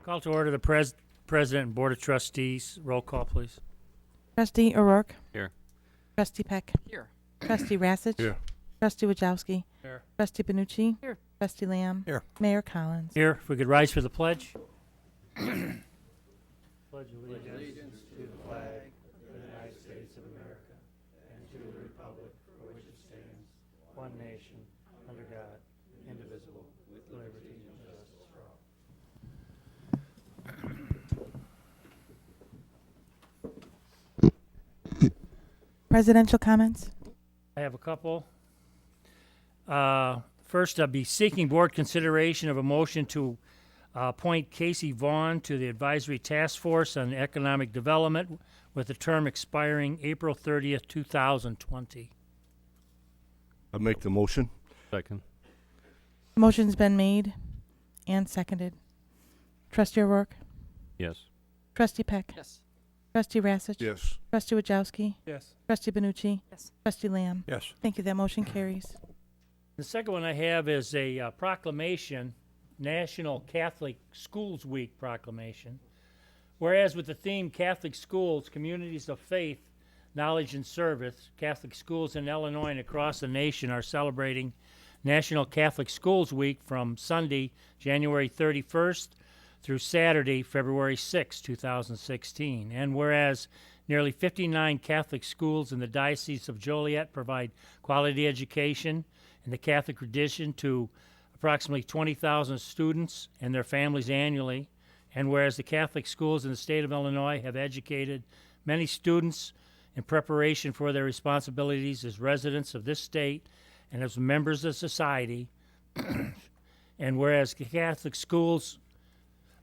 Call to order the President and Board of Trustees. Roll call, please. Trustee O'Rourke. Here. Trustee Peck. Here. Trustee Rassich. Here. Trustee Wajowski. Here. Trustee Benucci. Here. Trustee Lamb. Here. Mayor Collins. Here, if we could rise for the pledge. Pledge allegiance to the flag of the United States of America and to the republic for which it stands, one nation, under God, indivisible, with liberty and justice for all. Presidential comments. I have a couple. First, I'll be seeking board consideration of a motion to appoint Casey Vaughn to the Advisory Task Force on Economic Development with the term expiring April 30th, 2020. I make the motion. Second. Motion's been made and seconded. Trustee O'Rourke. Yes. Trustee Peck. Yes. Trustee Rassich. Yes. Trustee Wajowski. Yes. Trustee Benucci. Yes. Trustee Lamb. Yes. Thank you. That motion carries. The second one I have is a proclamation, National Catholic Schools Week proclamation. Whereas with the theme Catholic Schools, Communities of Faith, Knowledge and Service, Catholic schools in Illinois and across the nation are celebrating National Catholic Schools Week from Sunday, January 31st through Saturday, February 6, 2016. And whereas nearly 59 Catholic schools in the Diocese of Joliet provide quality education in the Catholic tradition to approximately 20,000 students and their families annually, and whereas the Catholic schools in the state of Illinois have educated many students in preparation for their responsibilities as residents of this state and as members of society, and whereas the Catholic schools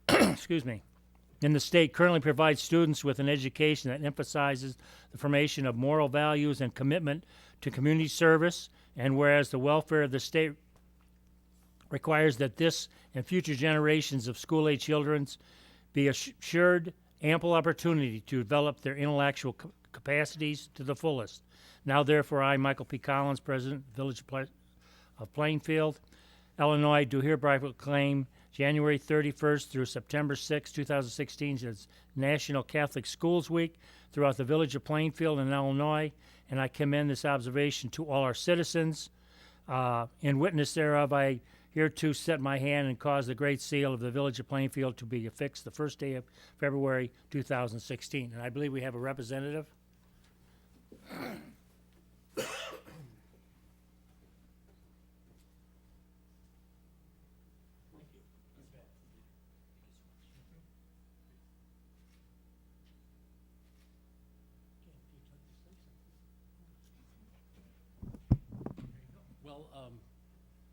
in the state currently provide students with an education that emphasizes the formation of moral values and commitment to community service, and whereas the welfare of the state requires that this and future generations of school-age children be assured ample opportunity to develop their intellectual capacities to the fullest. Now, therefore, I, Michael P. Collins, President, Village of Plainfield, Illinois, do hereby proclaim January 31st through September 6, 2016 as National Catholic Schools Week throughout the Village of Plainfield in Illinois, and I commend this observation to all our citizens. In witness thereof, I hereto set my hand and cause the great seal of the Village of Plainfield to be affixed the first day of February 2016. And I believe we have a representative. Well,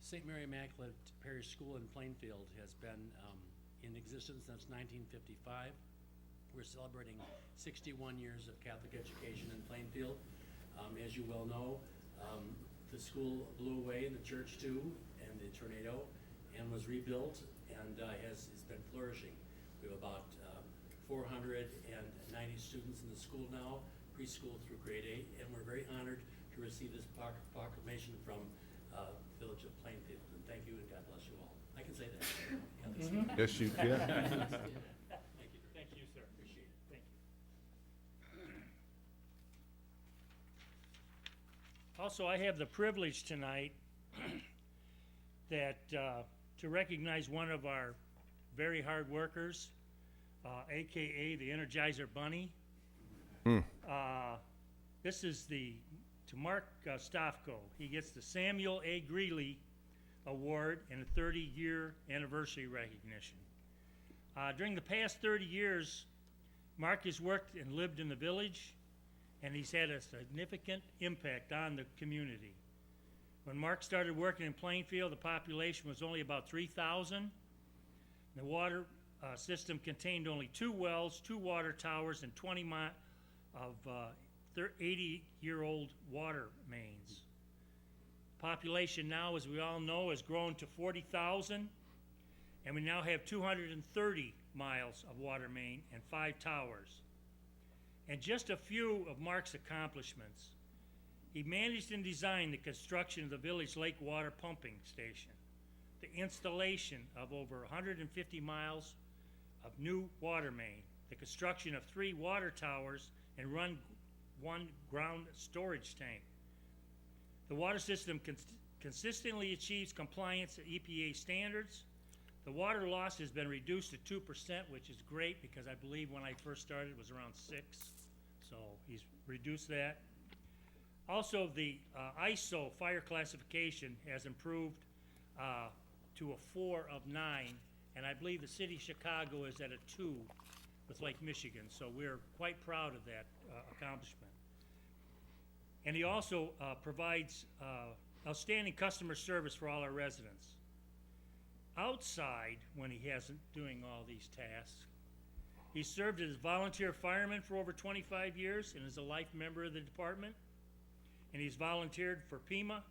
St. Mary Immaculate Parish School in Plainfield has been in existence since 1955. We're celebrating 61 years of Catholic education in Plainfield. As you well know, the school blew away and the church too, and the tornado, and was rebuilt and has been flourishing. We have about 490 students in the school now, preschool through grade 8, and we're very honored to receive this proclamation from Village of Plainfield. And thank you, and God bless you all. I can say that. Yes, you can. Thank you. Thank you, sir. Appreciate it. Thank you. Also, I have the privilege tonight that to recognize one of our very hard workers, AKA the Energizer Bunny. This is to Mark Stofko. He gets the Samuel A. Greeley Award and a 30-year anniversary recognition. During the past 30 years, Mark has worked and lived in the village, and he's had a significant impact on the community. When Mark started working in Plainfield, the population was only about 3,000. The water system contained only 2 wells, 2 water towers, and 20 miles of 80-year-old water mains. Population now, as we all know, has grown to 40,000, and we now have 230 miles of water main and 5 towers. And just a few of Mark's accomplishments. He managed and designed the construction of the village lake water pumping station, the installation of over 150 miles of new water main, the construction of 3 water towers, and one ground storage tank. The water system consistently achieves compliance at EPA standards. The water loss has been reduced to 2%, which is great because I believe when I first started it was around 6. So he's reduced that. Also, the ISO fire classification has improved to a 4 of 9, and I believe the city of Chicago is at a 2 with Lake Michigan. So we're quite proud of that accomplishment. And he also provides outstanding customer service for all our residents. Outside, when he hasn't doing all these tasks, he served as volunteer fireman for over 25 years and is a life member of the department. And he's volunteered for Pima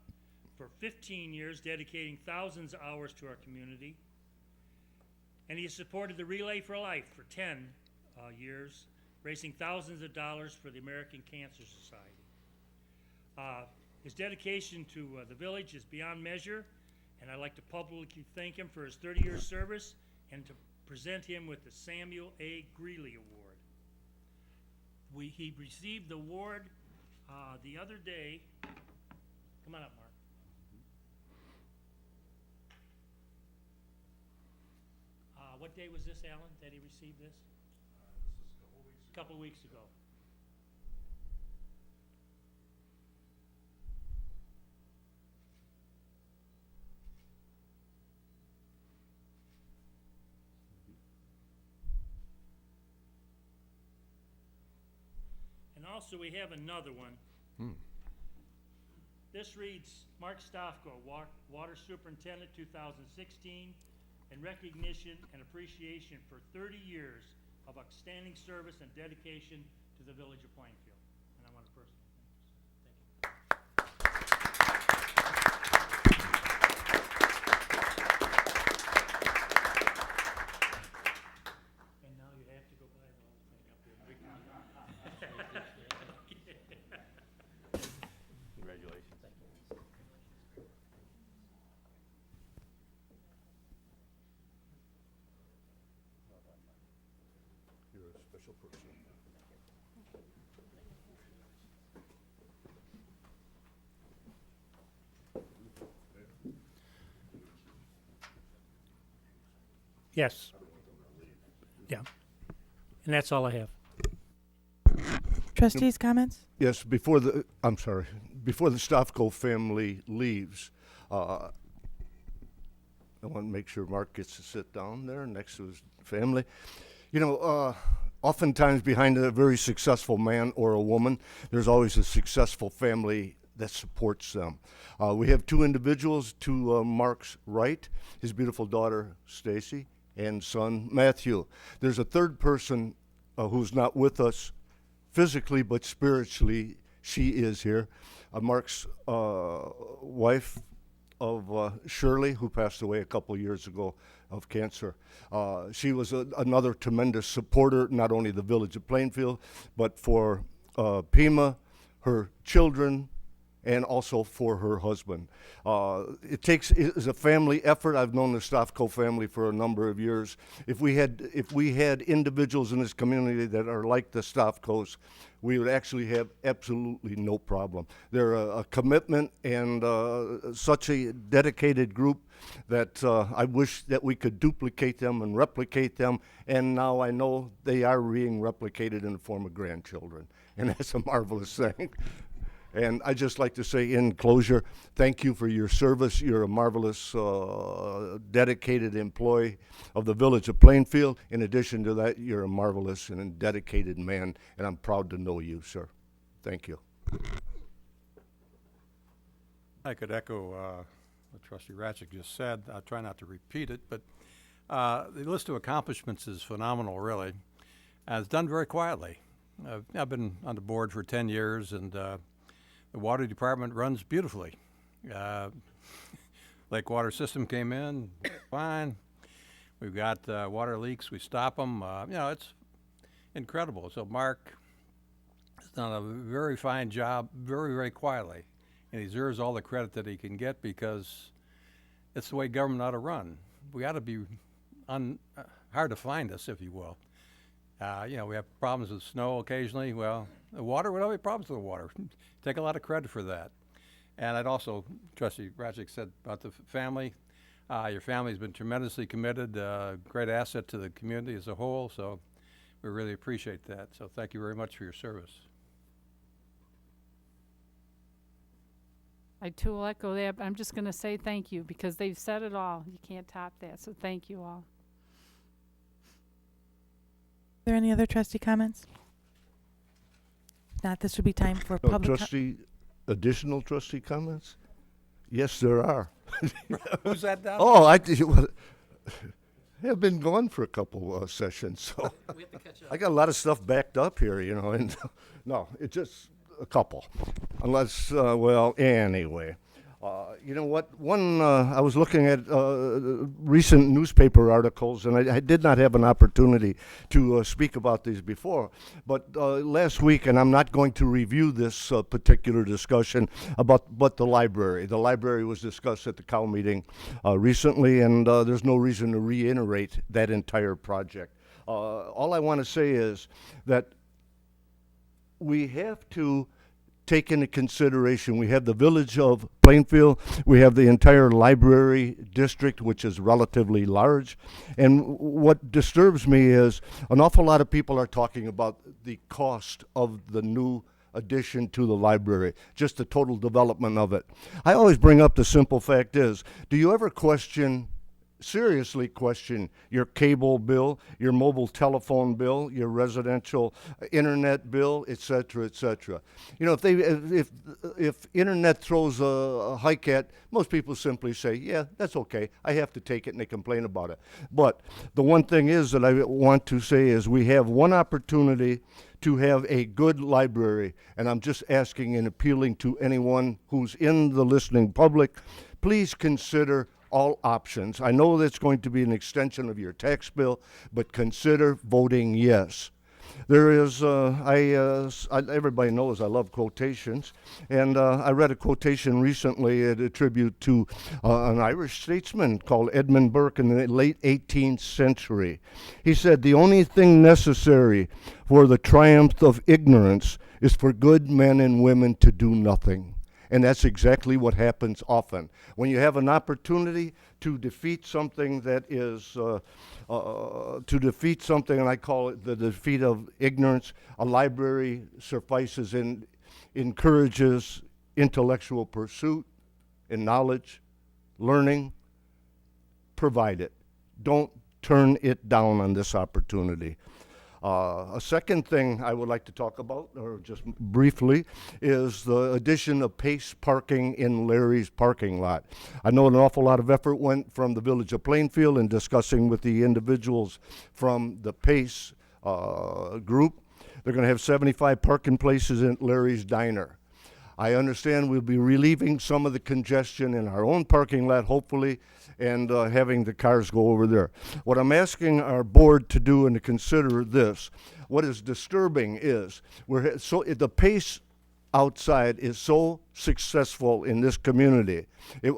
for 15 years, dedicating thousands of hours to our community. And he has supported the Relay for Life for 10 years, raising thousands of dollars for the American Cancer Society. His dedication to the village is beyond measure, and I'd like to publicly thank him for his 30-year service and to present him with the Samuel A. Greeley Award. He received the award the other day. Come on up, Mark. What day was this, Alan, that he received this? This is a couple weeks ago. And also, we have another one. This reads, Mark Stofko, Water Superintendent 2016, in recognition and appreciation for 30 years of outstanding service and dedication to the village of Plainfield. And I want to personally thank you, sir. Thank you. And now you have to go by the whole thing up here. Congratulations. You're a special person. Yes. Yeah. And that's all I have. Trustees' comments? Yes, before the Stofko family leaves, I want to make sure Mark gets to sit down there next to his family. You know, oftentimes behind a very successful man or a woman, there's always a successful family that supports them. We have 2 individuals to Mark's right, his beautiful daughter, Stacy, and son, Matthew. There's a third person who's not with us physically, but spiritually, she is here. Mark's wife of Shirley, who passed away a couple years ago of cancer. She was another tremendous supporter, not only the village of Plainfield, but for Pima, her children, and also for her husband. It is a family effort. I've known the Stofko family for a number of years. If we had individuals in this community that are like the Stofkos, we would actually have absolutely no problem. They're a commitment and such a dedicated group that I wish that we could duplicate them and replicate them, and now I know they are being replicated in the form of grandchildren, and that's a marvelous thing. And I'd just like to say in closure, thank you for your service. You're a marvelous, dedicated employee of the village of Plainfield. In addition to that, you're a marvelous and dedicated man, and I'm proud to know you, sir. Thank you. I could echo what Trustee Ratchik just said. I'll try not to repeat it, but the list of accomplishments is phenomenal, really. It's done very quietly. I've been on the board for 10 years, and the water department runs beautifully. Lake water system came in, fine. We've got water leaks, we stop them. You know, it's incredible. So Mark has done a very fine job, very, very quietly. And he deserves all the credit that he can get because it's the way government ought to run. We ought to be hard to find us, if you will. We have problems with snow occasionally. Well, the water, we don't have problems with the water. Take a lot of credit for that. And I'd also, Trustee Ratchik said about the family. Your family's been tremendously committed, great asset to the community as a whole, so we really appreciate that. So thank you very much for your service. I too will echo that, but I'm just going to say thank you because they've said it all. You can't top that, so thank you all. Are there any other trustee comments? If not, this would be time for No, public. additional trustee comments? Yes, there are. Who's that down? Oh, have been gone for a couple sessions, so We have to catch up. I got a lot of stuff backed up here, and no, it's just a couple. Unless, well, anyway. You know what? I was looking at recent newspaper articles, and I did not have an opportunity to speak about these before. But last week, and I'm not going to review this particular discussion but the library. The library was discussed at the COW meeting recently, and there's no reason to reiterate that entire project. All I want to say is that we have to take into consideration, we have the village of Plainfield, we have the entire library district, which is relatively large. And what disturbs me is an awful lot of people are talking about the cost of the new addition to the library, just the total development of it. I always bring up the simple fact is, do you ever seriously question your cable bill, your mobile telephone bill, your residential internet bill, et cetera, et cetera? You know, if internet throws a hike at, most people simply say, yeah, that's okay, I have to take it, and they complain about it. But the one thing is that I want to say is we have one opportunity to have a good library, and I'm just asking and appealing to anyone who's in the listening public, please consider all options. I know that's going to be an extension of your tax bill, but consider voting yes. There is, everybody knows I love quotations, and I read a quotation recently, a tribute to an Irish statesman called Edmund Burke in the late 18th century. He said, "The only thing necessary for the triumph of ignorance is for good men and women to do nothing." And that's exactly what happens often. When you have an opportunity to defeat something that is, and I call it the defeat of ignorance, a library suffices and encourages intellectual pursuit and knowledge, learning. Provide it. Don't turn it down on this opportunity. A second thing I would like to talk about, or just briefly, is the addition of PACE parking in Larry's parking lot. I know an awful lot of effort went from the Village of Plainfield in discussing with the individuals from the PACE group. They're going to have 75 parking places in Larry's Diner. I understand we'll be relieving some of the congestion in our own parking lot, hopefully, and having the cars go over there. What I'm asking our board to do and to consider this, what is disturbing is the pace outside is so successful in this community.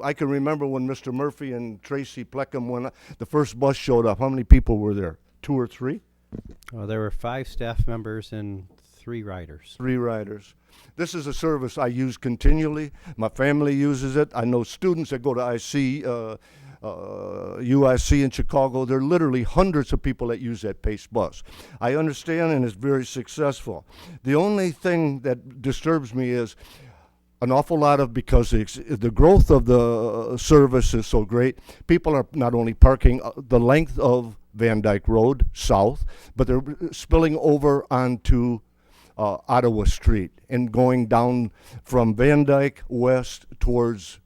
I can remember when Mr. Murphy and Tracy Pleckham, when the first bus showed up, how many people were there? 2 or 3? There were 5 staff members and 3 riders. 3 riders. This is a service I use continually. My family uses it. I know students that go to UIC in Chicago. There are literally hundreds of people that use that PACE bus. I understand, and it's very successful. The only thing that disturbs me is an awful lot of, because the growth of the service is so great, people are not only parking the length of Van Dyke Road south, but they're spilling over onto Ottawa Street and going down from Van Dyke west towards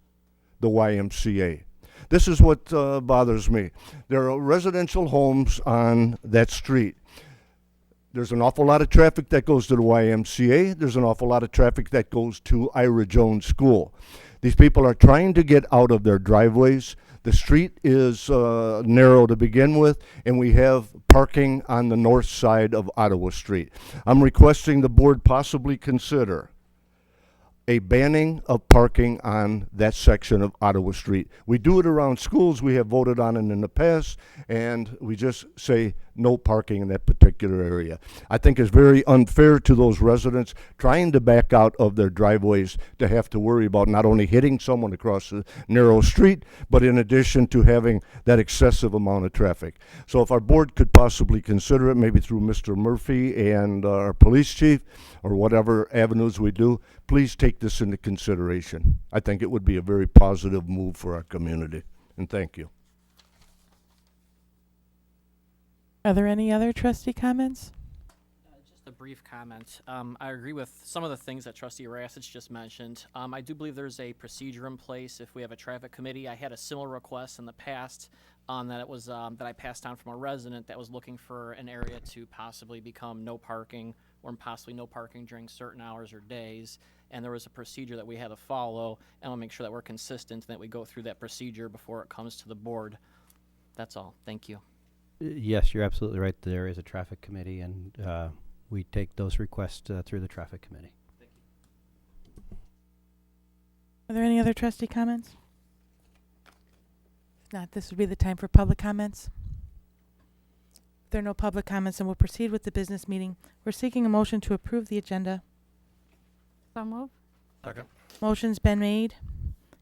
the YMCA. This is what bothers me. There are residential homes on that street. There's an awful lot of traffic that goes to the YMCA. There's an awful lot of traffic that goes to Ira Jones School. These people are trying to get out of their driveways. The street is narrow to begin with, and we have parking on the north side of Ottawa Street. I'm requesting the board possibly consider a banning of parking on that section of Ottawa Street. We do it around schools. We have voted on it in the past, and we just say no parking in that particular area. I think it's very unfair to those residents trying to back out of their driveways to have to worry about not only hitting someone across the narrow street, but in addition to having that excessive amount of traffic. So if our board could possibly consider it, maybe through Mr. Murphy and our police chief, or whatever avenues we do, please take this into consideration. I think it would be a very positive move for our community, and thank you. Are there any other trustee comments? Just a brief comment. I agree with some of the things that Trustee Rassich just mentioned. I do believe there's a procedure in place if we have a traffic committee. I had a similar request in the past that it was that I passed on from a resident that was looking for an area to possibly become no parking or possibly no parking during certain hours or days. And there was a procedure that we had to follow, and I'll make sure that we're consistent and that we go through that procedure before it comes to the board. That's all. Thank you. Yes, you're absolutely right. There is a traffic committee, and we take those requests through the traffic committee. Are there any other trustee comments? If not, this would be the time for public comments. If there are no public comments, then we'll proceed with the business meeting. We're seeking a motion to approve the agenda. So move. Second. Motion's been made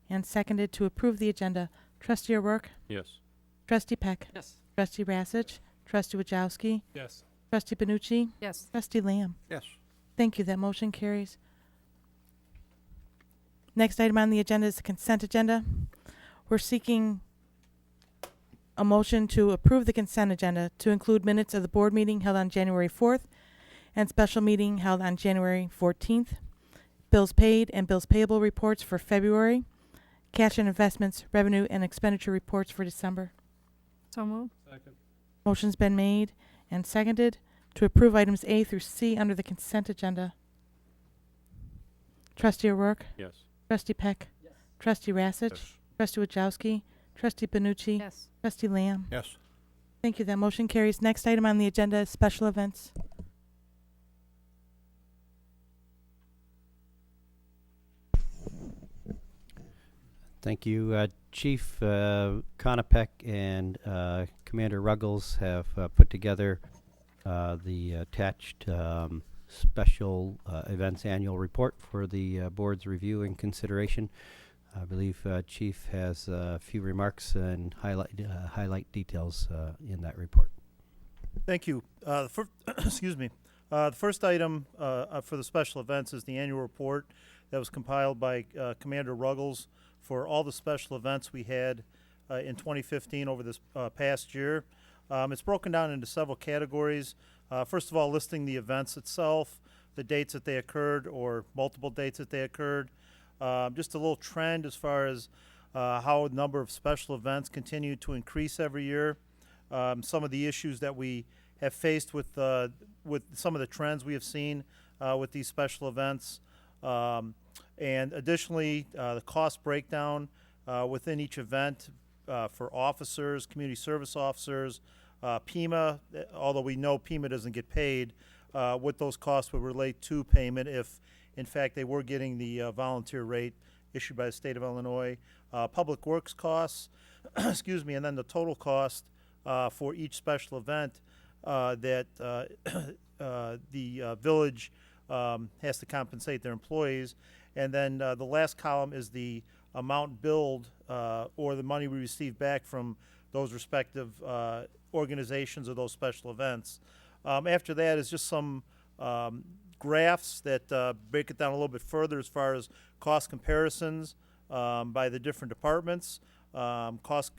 and seconded to approve the agenda. Trustee O'Rourke? Yes. Trustee Peck? Yes. Trustee Rassich? Trustee Wajowski? Yes. Trustee Benucci? Yes. Trustee Lamb? Yes. Thank you. That motion carries. Next item on the agenda is the consent agenda. We're seeking a motion to approve the consent agenda to include minutes of the board meeting held on January 4th and special meeting held on January 14th, bills paid and bills payable reports for February, cash and investments, revenue and expenditure reports for December. So move. Second. Motion's been made and seconded to approve items A through C under the consent agenda. Trustee O'Rourke? Yes. Trustee Peck? Trustee Rassich? Trustee Wajowski? Trustee Benucci? Yes. Trustee Lamb? Yes. Thank you. That motion carries. Next item on the agenda is special events. Thank you. Chief Konopek and Commander Ruggles have put together the attached special events annual report for the board's review and consideration. I believe Chief has a few remarks and highlight details in that report. Thank you. Excuse me. The first item for the special events is the annual report that was compiled by Commander Ruggles for all the special events we had in 2015 over this past year. It's broken down into several categories. First of all, listing the events itself, the dates that they occurred or multiple dates that they occurred. Just a little trend as far as how the number of special events continue to increase every year. Some of the issues that we have faced with some of the trends we have seen with these special events. And additionally, the cost breakdown within each event for officers, community service officers, PEMA, although we know PEMA doesn't get paid, what those costs would relate to payment if, in fact, they were getting the volunteer rate issued by the state of Illinois. Public works costs, excuse me, and then the total cost for each special event that the village has to compensate their employees. And then the last column is the amount billed or the money we receive back from those respective organizations or those special events. After that is just some graphs that break it down a little bit further as far as cost comparisons by the different departments, cost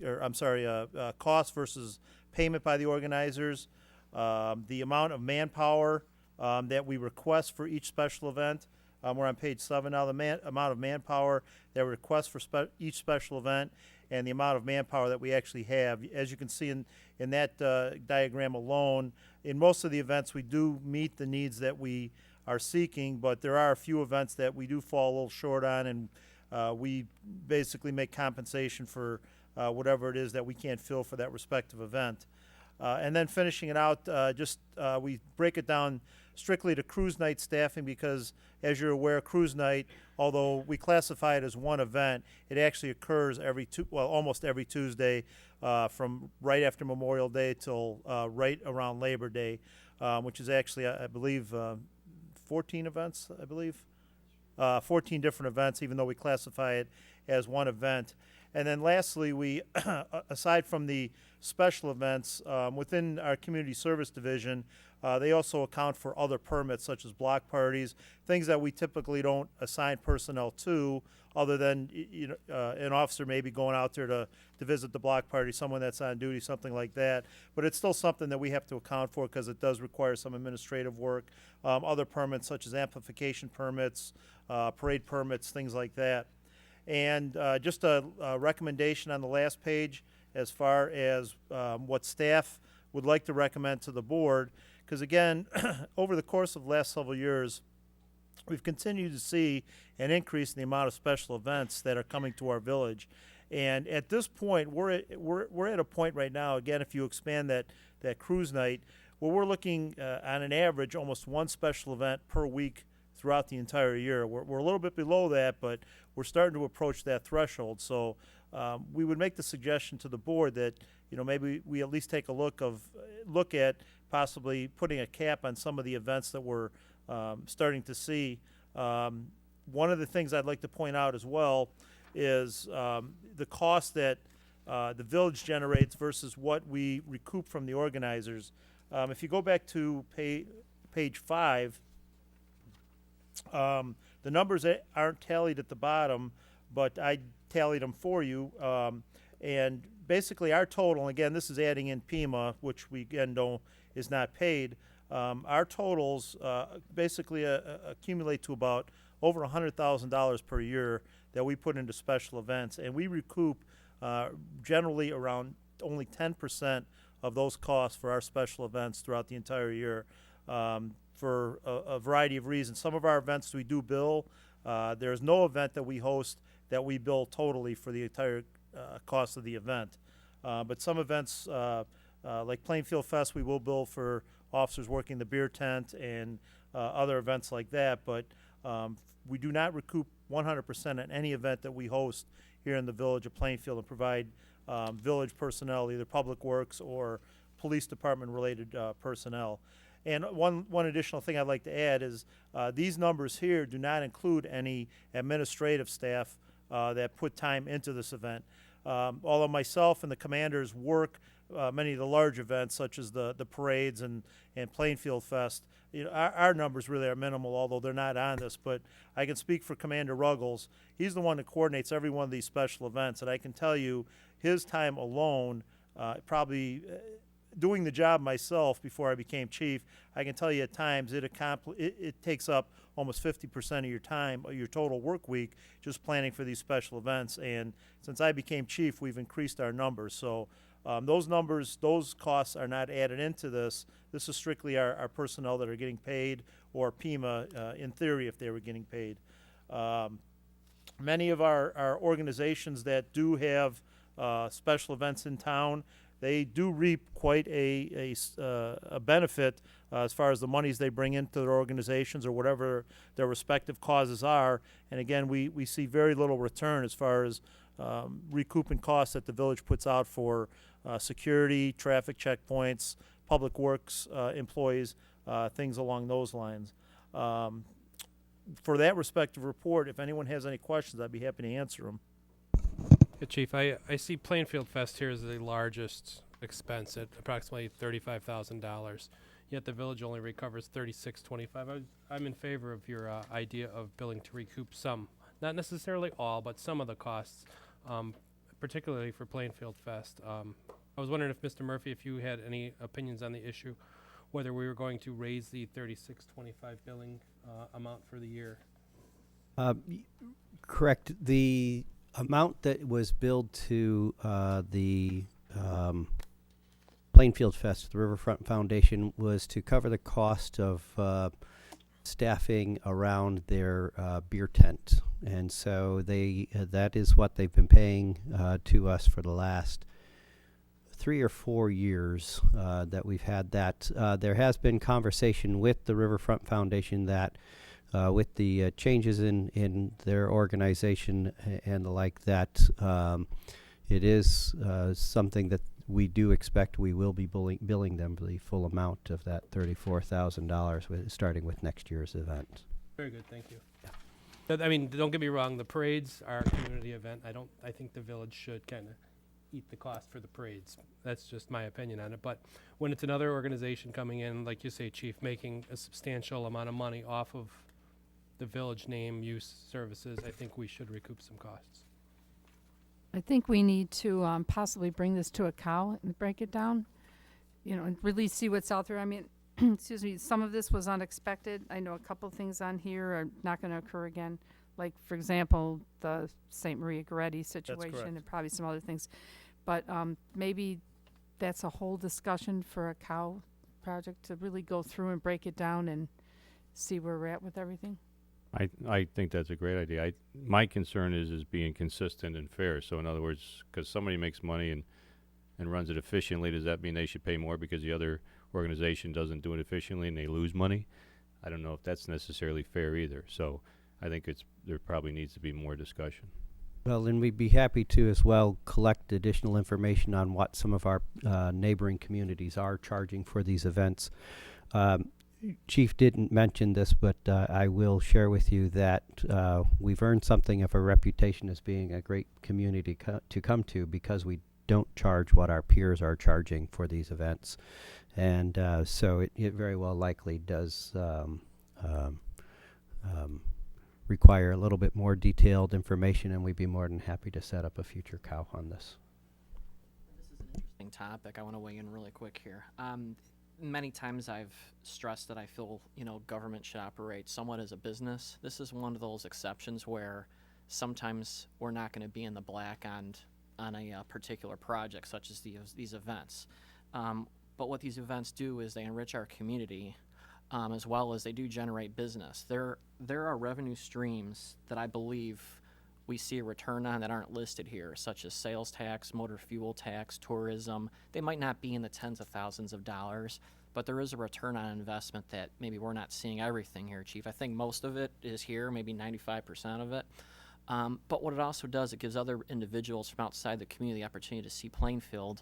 versus payment by the organizers, the amount of manpower that we request for each special event. We're on page 7 now, the amount of manpower that we request for each special event and the amount of manpower that we actually have. As you can see in that diagram alone, in most of the events we do meet the needs that we are seeking, but there are a few events that we do fall a little short on, and we basically make compensation for whatever it is that we can't fill for that respective event. And then finishing it out, we break it down strictly to cruise night staffing because, as you're aware, cruise night, although we classify it as one event, it actually occurs almost every Tuesday from right after Memorial Day till right around Labor Day, which is actually, I believe, 14 events, 14 different events, even though we classify it as one event. And then lastly, we, aside from the special events, within our community service division, they also account for other permits such as block parties, things that we typically don't assign personnel to, other than an officer maybe going out there to visit the block party, someone that's on duty, something like that. But it's still something that we have to account for because it does require some administrative work. Other permits such as amplification permits, parade permits, things like that. And just a recommendation on the last page as far as what staff would like to recommend to the board. Because again, over the course of the last several years, we've continued to see an increase in the amount of special events that are coming to our village. And at this point, we're at a point right now, again, if you expand that cruise night, where we're looking on an average almost one special event per week throughout the entire year. We're a little bit below that, but we're starting to approach that threshold. So we would make the suggestion to the board that maybe we at least take a look at possibly putting a cap on some of the events that we're starting to see. One of the things I'd like to point out as well is the cost that the village generates versus what we recoup from the organizers. If you go back to page 5, the numbers aren't tallied at the bottom, but I tallied them for you. And basically our total, again, this is adding in PEMA, which we again know is not paid. Our totals basically accumulate to about over $100,000 per year that we put into special events, and we recoup generally around only 10% of those costs for our special events throughout the entire year. For a variety of reasons. Some of our events we do bill. There's no event that we host that we bill totally for the entire cost of the event. But some events, like Plainfield Fest, we will bill for officers working the beer tent and other events like that. But we do not recoup 100% at any event that we host here in the village of Plainfield and provide village personnel, either public works or police department related personnel. And one additional thing I'd like to add is these numbers here do not include any administrative staff that put time into this event. Although myself and the commanders work many of the large events, such as the parades and Plainfield Fest, our numbers really are minimal, although they're not on this. But I can speak for Commander Ruggles. He's the one that coordinates every one of these special events, and I can tell you his time alone probably doing the job myself before I became chief, I can tell you at times it takes up almost 50% of your time, your total work week, just planning for these special events. And since I became chief, we've increased our numbers. So those numbers, those costs are not added into this. This is strictly our personnel that are getting paid, or PEMA in theory if they were getting paid. Many of our organizations that do have special events in town, they do reap quite a benefit as far as the monies they bring into their organizations or whatever their respective causes are. And again, we see very little return as far as recouping costs that the village puts out for security, traffic checkpoints, public works employees, things along those lines. For that respective report, if anyone has any questions, I'd be happy to answer them. Yeah, Chief, I see Plainfield Fest here as the largest expense at approximately $35,000, yet the village only recovers $36.25. I'm in favor of your idea of billing to recoup some, not necessarily all, but some of the costs, particularly for Plainfield Fest. I was wondering if Mr. Murphy, if you had any opinions on the issue, whether we were going to raise the $36.25 billing amount for the year. Correct. The amount that was billed to the Plainfield Fest, the Riverfront Foundation, was to cover the cost of staffing around their beer tent, and so that is what they've been paying to us for the last 3 or 4 years that we've had that. There has been conversation with the Riverfront Foundation that with the changes in their organization and the like, that it is something that we do expect we will be billing them the full amount of that $34,000 starting with next year's event. Very good, thank you. But, I mean, don't get me wrong, the parades are a community event. I think the village should kind of eat the cost for the parades. That's just my opinion on it. But when it's another organization coming in, like you say, Chief, making a substantial amount of money off of the village name, use, services, I think we should recoup some costs. I think we need to possibly bring this to a cow and break it down, and really see what's out there. I mean, excuse me, some of this was unexpected. I know a couple of things on here are not going to occur again. Like, for example, the St. Maria Goretti situation correct. and probably some other things. But maybe that's a whole discussion for a cow project to really go through and break it down and see where we're at with everything. I think that's a great idea. My concern is being consistent and fair. So in other words, because somebody makes money and runs it efficiently, does that mean they should pay more because the other organization doesn't do it efficiently and they lose money? I don't know if that's necessarily fair either. So I think there probably needs to be more discussion. Well, and we'd be happy to as well collect additional information on what some of our neighboring communities are charging for these events. Chief didn't mention this, but I will share with you that we've earned something of a reputation as being a great community to come to because we don't charge what our peers are charging for these events. And so it very well likely does require a little bit more detailed information, and we'd be more than happy to set up a future cow on this. This is an interesting topic. I want to weigh in really quick here. Many times I've stressed that I feel, government should operate somewhat as a business. This is one of those exceptions where sometimes we're not going to be in the black on a particular project, such as these events. But what these events do is they enrich our community, as well as they do generate business. There are revenue streams that I believe we see a return on that aren't listed here, such as sales tax, motor fuel tax, tourism. They might not be in the tens of thousands of dollars, but there is a return on investment that maybe we're not seeing everything here, Chief. I think most of it is here, maybe 95% of it. But what it also does, it gives other individuals from outside the community the opportunity to see Plainfield.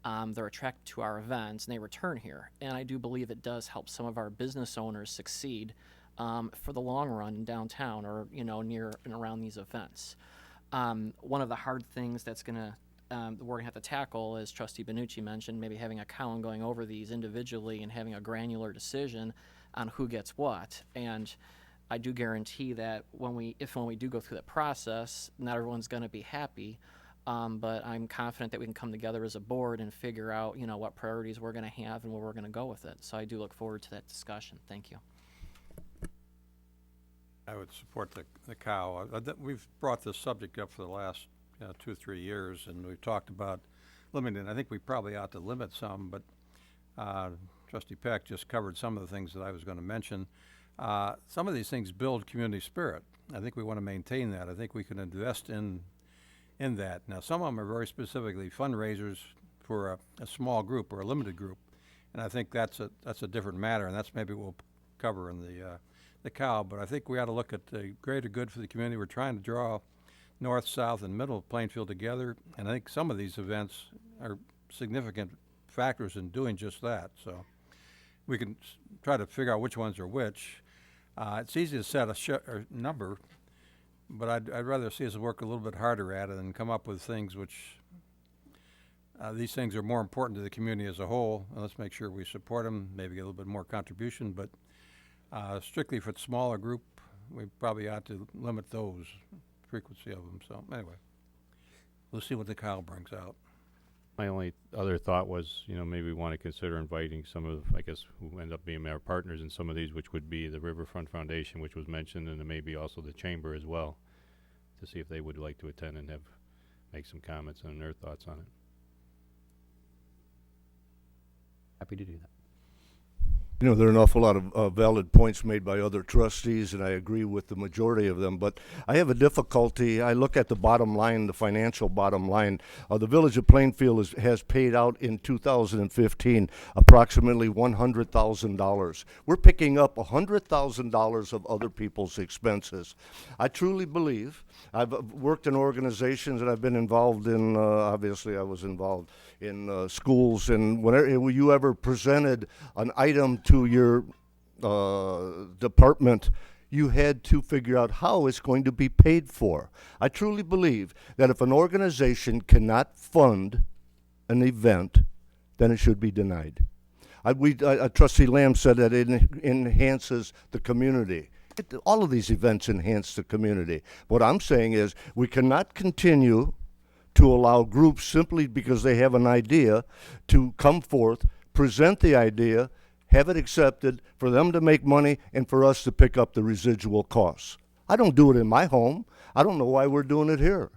They're attracted to our events, and they return here. And I do believe it does help some of our business owners succeed for the long run in downtown or, near and around these events. One of the hard things that's we're going to have to tackle, as Trustee Benucci mentioned, maybe having a cow and going over these individually and having a granular decision on who gets what. And I do guarantee that when we do go through that process, not everyone's going to be happy. But I'm confident that we can come together as a board and figure out, what priorities we're going to have and where we're going to go with it. So I do look forward to that discussion. Thank you. I would support the cow. We've brought this subject up for the last 2 or 3 years, and we've talked about limiting. I think we probably ought to limit some, but Trustee Peck just covered some of the things that I was going to mention. Some of these things build community spirit. I think we want to maintain that. I think we can invest in that. Now, some of them are very specifically fundraisers for a small group or a limited group, and I think that's a different matter, and that's maybe we'll cover in the cow. But I think we ought to look at the greater good for the community. We're trying to draw north, south, and middle of Plainfield together, and I think some of these events are significant factors in doing just that. So we can try to figure out which ones are which. It's easy to set a number, but I'd rather see us work a little bit harder at it and come up with things which these things are more important to the community as a whole. And let's make sure we support them, maybe get a little bit more contribution, but strictly for the smaller group, we probably ought to limit those frequency of them. So anyway, we'll see what the cow brings out. My only other thought was, maybe we want to consider inviting some of, I guess, who end up being our partners in some of these, which would be the Riverfront Foundation, which was mentioned, and then maybe also the Chamber as well, to see if they would like to attend and make some comments and their thoughts on it. Happy to do that. You know, there are an awful lot of valid points made by other trustees, and I agree with the majority of them. But I have a difficulty. I look at the bottom line, the financial bottom line. The Village of Plainfield has paid out in 2015 approximately $100,000. We're picking up $100,000 of other people's expenses. I truly believe, I've worked in organizations and I've been involved in, obviously I was involved in schools, and whenever you ever presented an item to your department, you had to figure out how it's going to be paid for. I truly believe that if an organization cannot fund an event, then it should be denied. Trustee Lamb said that it enhances the community. All of these events enhance the community. What I'm saying is we cannot continue to allow groups simply because they have an idea to come forth, present the idea, have it accepted, for them to make money, and for us to pick up the residual costs. I don't do it in my home. I don't know why we're doing it here.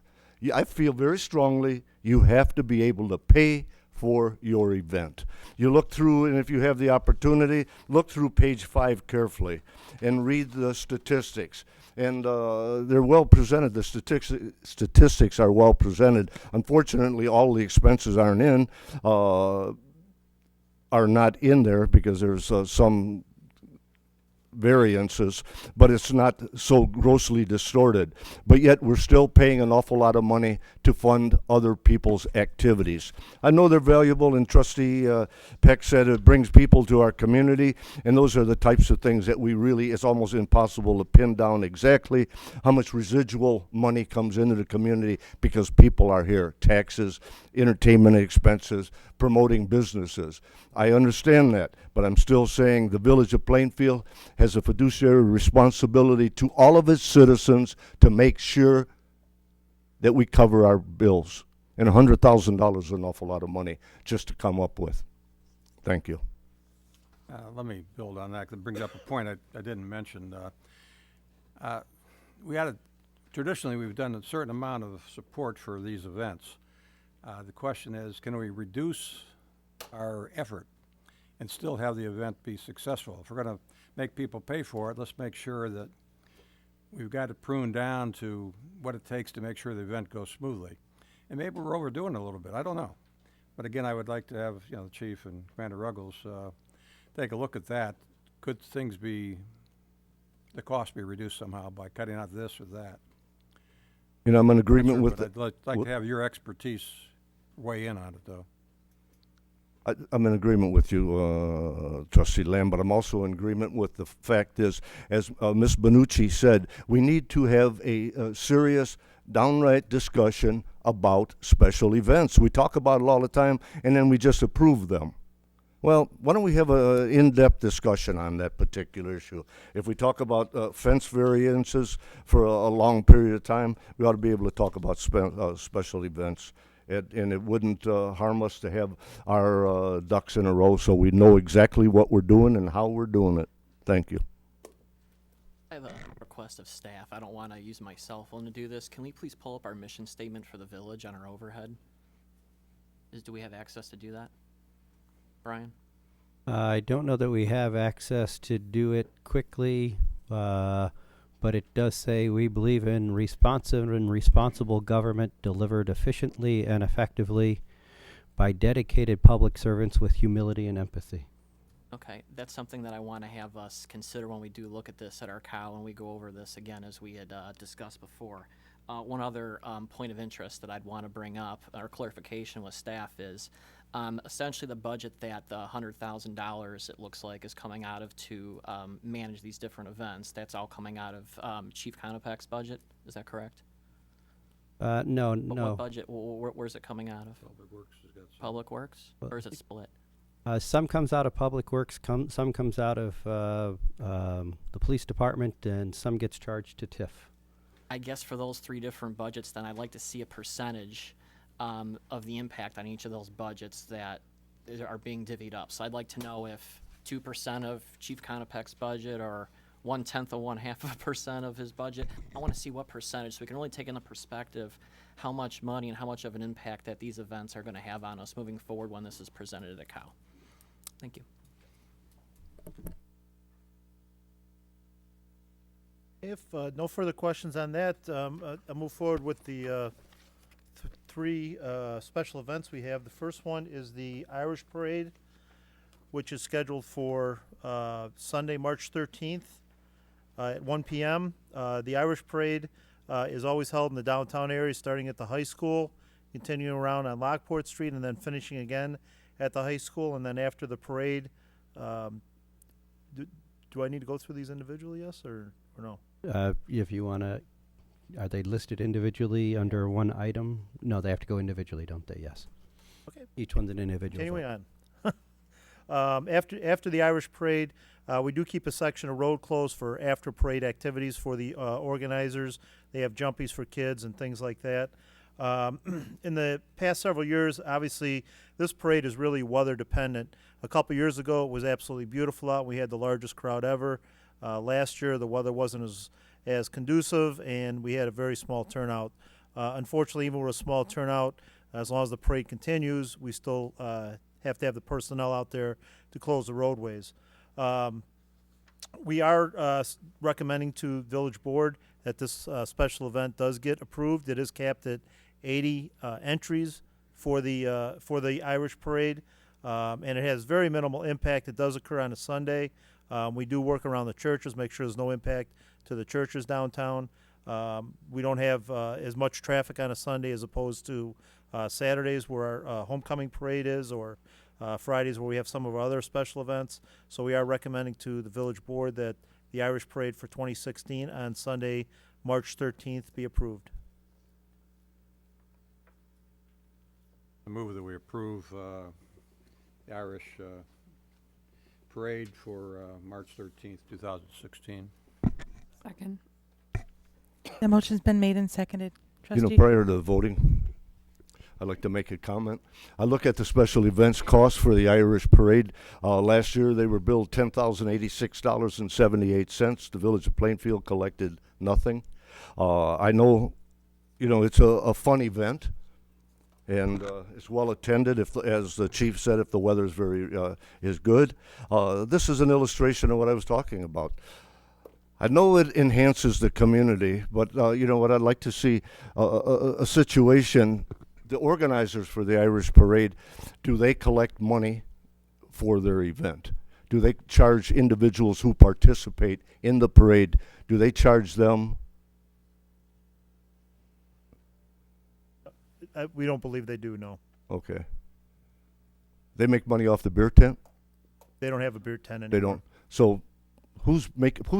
I feel very strongly you have to be able to pay for your event. You look through, and if you have the opportunity, look through page 5 carefully and read the statistics. And they're well presented. The statistics are well presented. Unfortunately, all the expenses are not in there because there's some variances, but it's not so grossly distorted. But yet we're still paying an awful lot of money to fund other people's activities. I know they're valuable, and Trustee Peck said it brings people to our community, and those are the types of things that it's almost impossible to pin down exactly how much residual money comes into the community because people are here. Taxes, entertainment expenses, promoting businesses. I understand that, but I'm still saying the Village of Plainfield has a fiduciary responsibility to all of its citizens to make sure that we cover our bills. And $100,000 is an awful lot of money just to come up with. Thank you. Let me build on that, 'cause it brings up a point I didn't mention. Traditionally, we've done a certain amount of support for these events. The question is, can we reduce our effort and still have the event be successful? If we're going to make people pay for it, let's make sure that we've got it pruned down to what it takes to make sure the event goes smoothly. And maybe we're overdoing it a little bit. I don't know. But again, I would like to have the Chief and Commander Ruggles take a look at that. Could the cost be reduced somehow by cutting out this or that? You know, I'm in agreement with I'd like to have your expertise weigh in on it, though. I'm in agreement with you, Trustee Lamb, but I'm also in agreement with the fact is, as Ms. Bonucci said, we need to have a serious, downright discussion about special events. We talk about it all the time, and then we just approve them. Well, why don't we have an in-depth discussion on that particular issue? If we talk about fence variances for a long period of time, we ought to be able to talk about special events. And it wouldn't harm us to have our ducks in a row so we know exactly what we're doing and how we're doing it. Thank you. I have a request of staff. I don't want to use my cell phone to do this. Can we please pull up our mission statement for the village on our overhead? Do we have access to do that? Brian? I don't know that we have access to do it quickly, but it does say we believe in responsive and responsible government delivered efficiently and effectively by dedicated public servants with humility and empathy. Okay, that's something that I want to have us consider when we do look at this at our COW and we go over this again as we had discussed before. One other point of interest that I'd want to bring up, or clarification with staff, is essentially the budget that the $100,000 it looks like is coming out of to manage these different events. That's all coming out of Chief Konopek's budget. Is that correct? No. What budget? Where's it coming out of? Public Works has got some. Public Works, or is it split? Some comes out of Public Works, some comes out of the police department, and some gets charged to TIF. I guess for those three different budgets, then I'd like to see a percentage of the impact on each of those budgets that are being divvied up. So I'd like to know if 2% of Chief Konopek's budget or 1/10 of 0.5% of his budget. I want to see what percentage, so we can really take into perspective how much money and how much of an impact that these events are going to have on us moving forward when this is presented at a COW. Thank you. If no further questions on that, I'll move forward with the three special events we have. The first one is the Irish Parade, which is scheduled for Sunday, March 13th at 1 p.m. The Irish Parade is always held in the downtown area, starting at the high school, continuing around on Lockport Street, and then finishing again at the high school. And then after the parade, do I need to go through these individually, yes, or no? If you want to, are they listed individually under one item? No, they have to go individually, don't they? Yes. Okay. Each one's an individual. Continuing vote. on. After the Irish Parade, we do keep a section of road closed for after parade activities for the organizers. They have jumpies for kids and things like that. In the past several years, obviously, this parade is really weather dependent. A couple years ago, it was absolutely beautiful out. We had the largest crowd ever. Last year, the weather wasn't as conducive, and we had a very small turnout. Unfortunately, even with a small turnout, as long as the parade continues, we still have to have the personnel out there to close the roadways. We are recommending to Village Board that this special event does get approved. It is capped at 80 entries for the Irish Parade, and it has very minimal impact. It does occur on a Sunday. We do work around the churches, make sure there's no impact to the churches downtown. We don't have as much traffic on a Sunday as opposed to Saturdays where our homecoming parade is, or Fridays where we have some of our other special events. So we are recommending to the Village Board that the Irish Parade for 2016 on Sunday, March 13th be approved. I move that we approve the Irish Parade for March 13th, 2016. Second. The motion's been made and seconded. You know, Trustee, prior to the voting, I'd like to make a comment. I look at the special events cost for the Irish Parade. Last year, they were billed $10,086.78. The Village of Plainfield collected nothing. I know, you know, it's a fun event, and it's well attended. If, as the chief said, if the weather is is good, this is an illustration of what I was talking about. I know it enhances the community, but you know what? I'd like to see a situation. The organizers for the Irish Parade, do they collect money for their event? Do they charge individuals who participate in the parade? Do they charge them? We don't believe they do, no. Okay. They make money off the beer tent? They don't have a beer tent anymore. They don't. So who's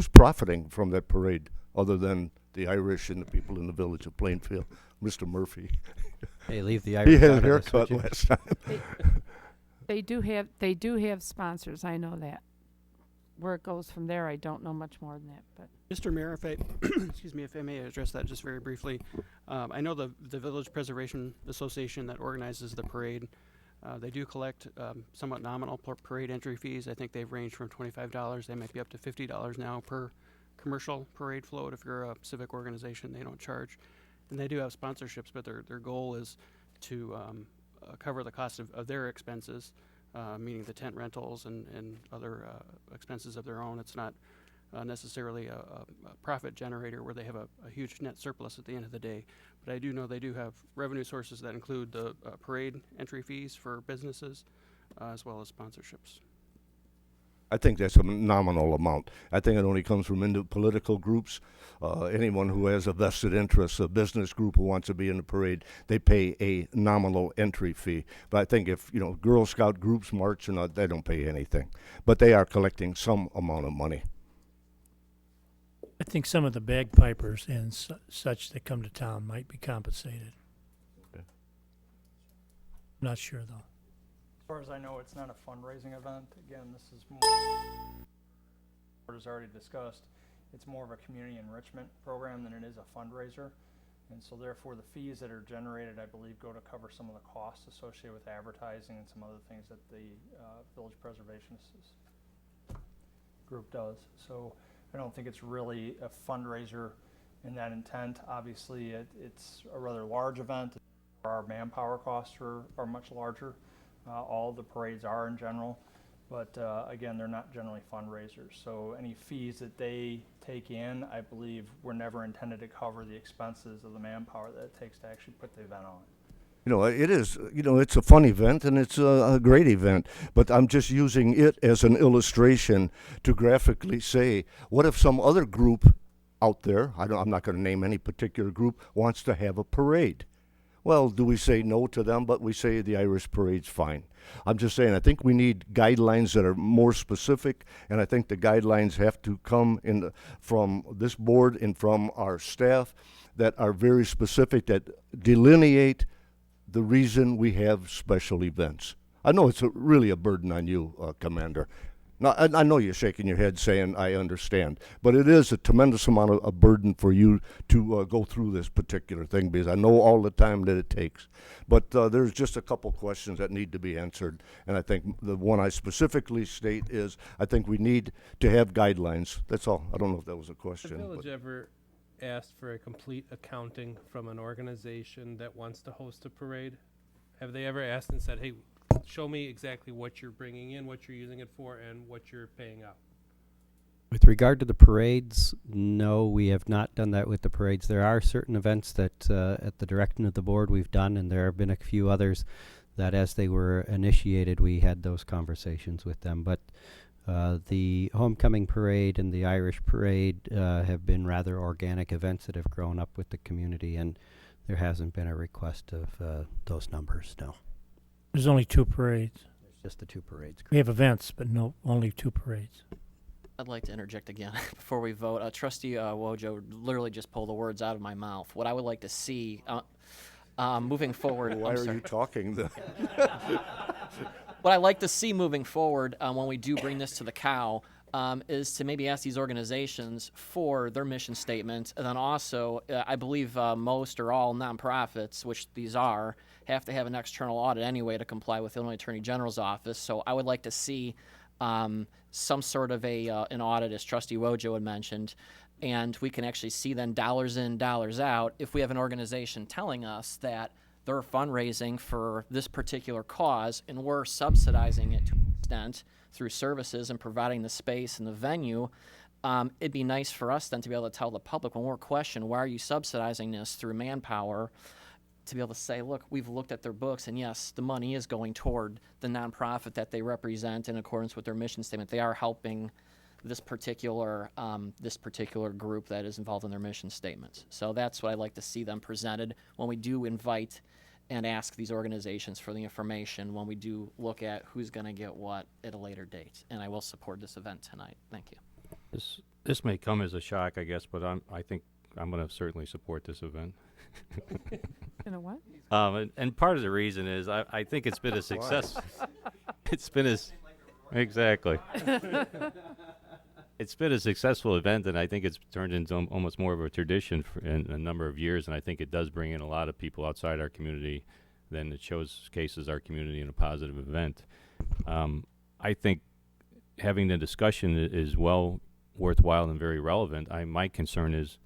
profiting from that parade other than the Irish and the people in the Village of Plainfield? Mr. Murphy. Hey, leave the He Irish had out a of this, would haircut you? last time. They do have sponsors. I know that. Where it goes from there, I don't know much more than that. But Mr. Mayor, if I, excuse me, if I may address that just very briefly. I know the Village Preservation Association that organizes the parade, they do collect somewhat nominal parade entry fees. I think they've ranged from $25, they might be up to $50 now per commercial parade float. If you're a civic organization, they don't charge. And they do have sponsorships, but their goal is to cover the cost of their expenses, meaning the tent rentals and other expenses of their own. It's not necessarily a profit generator where they have a huge net surplus at the end of the day. But I do know they do have revenue sources that include the parade entry fees for businesses, as well as sponsorships. I think that's a nominal amount. I think it only comes from political groups. Anyone who has a vested interest, a business group who wants to be in the parade, they pay a nominal entry fee. But I think if, you know, Girl Scout groups march, and they don't pay anything. But they are collecting some amount of money. I think some of the bagpipers and such that come to town might be compensated. Okay. Not sure, though. As far as I know, it's not a fundraising event. Again, this is more, board has already discussed, it's more of a community enrichment program than it is a fundraiser. And so therefore the fees that are generated, I believe, go to cover some of the costs associated with advertising and some other things that the Village Preservation group does. So I don't think it's really a fundraiser in that intent. Obviously, it's a rather large event. Our manpower costs are much larger. All the parades are in general. But again, they're not generally fundraisers. So any fees that they take in, I believe, were never intended to cover the expenses of the manpower that it takes to actually put the event on. You know, it is, you know, it's a fun event and it's a great event, but I'm just using it as an illustration to graphically say, what if some other group out there, I'm not going to name any particular group, wants to have a parade? Well, do we say no to them, but we say the Irish parade's fine? I'm just saying, I think we need guidelines that are more specific, and I think the guidelines have to come from this board and from our staff that are very specific, that delineate the reason we have special events. I know it's really a burden on you, Commander. Now, I know you're shaking your head saying, I understand, but it is a tremendous amount of a burden for you to go through this particular thing, because I know all the time that it takes. But there's just a couple questions that need to be answered, and I think the one I specifically state is, I think we need to have guidelines. That's all. I don't know if that was a Has question. the but- village ever asked for a complete accounting from an organization that wants to host a parade? Have they ever asked and said, hey, show me exactly what you're bringing in, what you're using it for, and what you're paying out? With regard to the parades, no, we have not done that with the parades. There are certain events that, at the direction of the board, we've done, and there have been a few others that, as they were initiated, we had those conversations with them. But the homecoming parade and the Irish parade have been rather organic events that have grown up with the community, and there hasn't been a request of those numbers, no. There's only 2 parades. There's just the 2 parades. We have events, but no, only 2 parades. I'd like to interject again before we vote. Trustee Wojo literally just pulled the words out of my mouth. What I would like to see moving forward. Why I'm are sorry. you talking then? What I like to see moving forward when we do bring this to the cow is to maybe ask these organizations for their mission statement, and then also I believe most or all nonprofits, which these are, have to have an external audit anyway to comply with the Illinois Attorney General's office. So I would like to see some sort of an audit, as Trustee Wojo had mentioned, and we can actually see then dollars in, dollars out. If we have an organization telling us that they're fundraising for this particular cause and we're subsidizing it to an extent through services and providing the space and the venue, it'd be nice for us then to be able to tell the public when we're questioned, why are you subsidizing this through manpower, to be able to say, look, we've looked at their books, and yes, the money is going toward the nonprofit that they represent in accordance with their mission statement. They are helping this particular group that is involved in their mission statements. So that's what I'd like to see them presented when we do invite and ask these organizations for the information, when we do look at who's going to get what at a later date. And I will support this event tonight. Thank you. This may come as a shock, I guess, but I think I'm going to certainly support this event. You know what? And part of the reason is I think it's been a success. It's been exactly. It's been a successful event, and I think it's turned into almost more of a tradition in a number of years, and I think it does bring in a lot of people outside our community. Then it showcases our community in a positive event. I think having the discussion is well worthwhile and very relevant. My concern is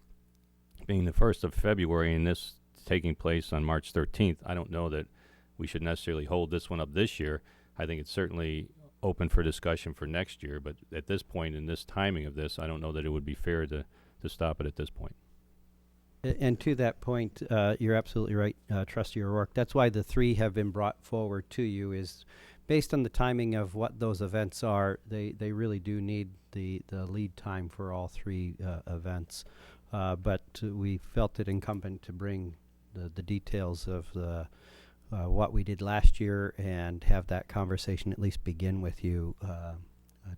being the 1st of February and this taking place on March 13th. I don't know that we should necessarily hold this one up this year. I think it's certainly open for discussion for next year, but at this point, in this timing of this, I don't know that it would be fair to stop it at this point. And to that point, you're absolutely right, Trustee O'Rourke. That's why the 3 have been brought forward to you, is based on the timing of what those events are, they really do need the lead time for all 3 events. But we felt it incumbent to bring the details of what we did last year and have that conversation at least begin with you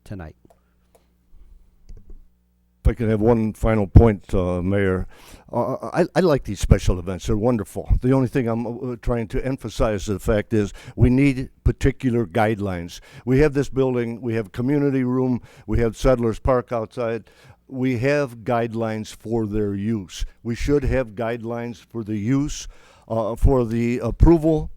tonight. If I could have one final point, Mayor. I like these special events. They're wonderful. The only thing I'm trying to emphasize the fact is we need particular guidelines. We have this building, we have community room, we have Settlers Park outside. We have guidelines for their use. We should have guidelines for the use, for the approval,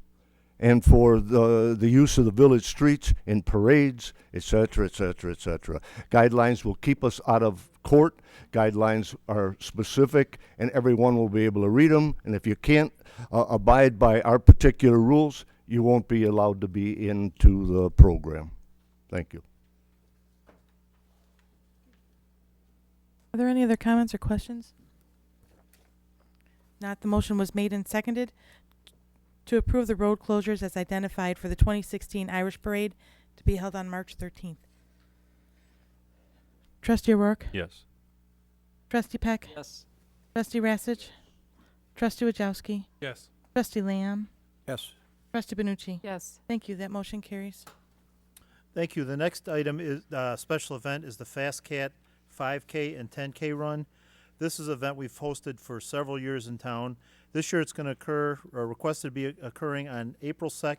and for the use of the village streets in parades, et cetera, et cetera, et cetera. Guidelines will keep us out of court. Guidelines are specific, and everyone will be able to read them. And if you can't abide by our particular rules, you won't be allowed to be into the program. Thank you. Are there any other comments or questions? Not, the motion was made and seconded to approve the road closures as identified for the 2016 Irish Parade to be held on March 13th. Trustee O'Rourke? Yes. Trustee Peck? Yes. Trustee Rassich? Trustee Wajowski? Yes. Trustee Lamb? Yes. Trustee Benucci? Yes. Thank you. That motion carries. Thank you. The next item is, special event is the Fast Cat 5K and 10K run. This is an event we've hosted for several years in town. This year it's going to occur, or requested to be occurring on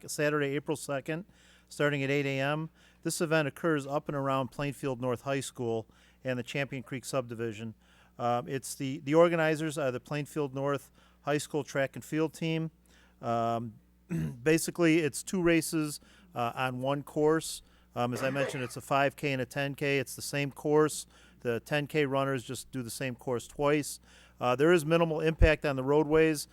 Saturday, April 2nd, starting at 8 a.m. This event occurs up and around Plainfield North High School and the Champion Creek subdivision. It's the organizers are the Plainfield North High School track and field team. Basically, it's two races on one course. As I mentioned, it's a 5K and a 10K. It's the same course. The 10K runners just do the same course twice. There is minimal impact on the roadways.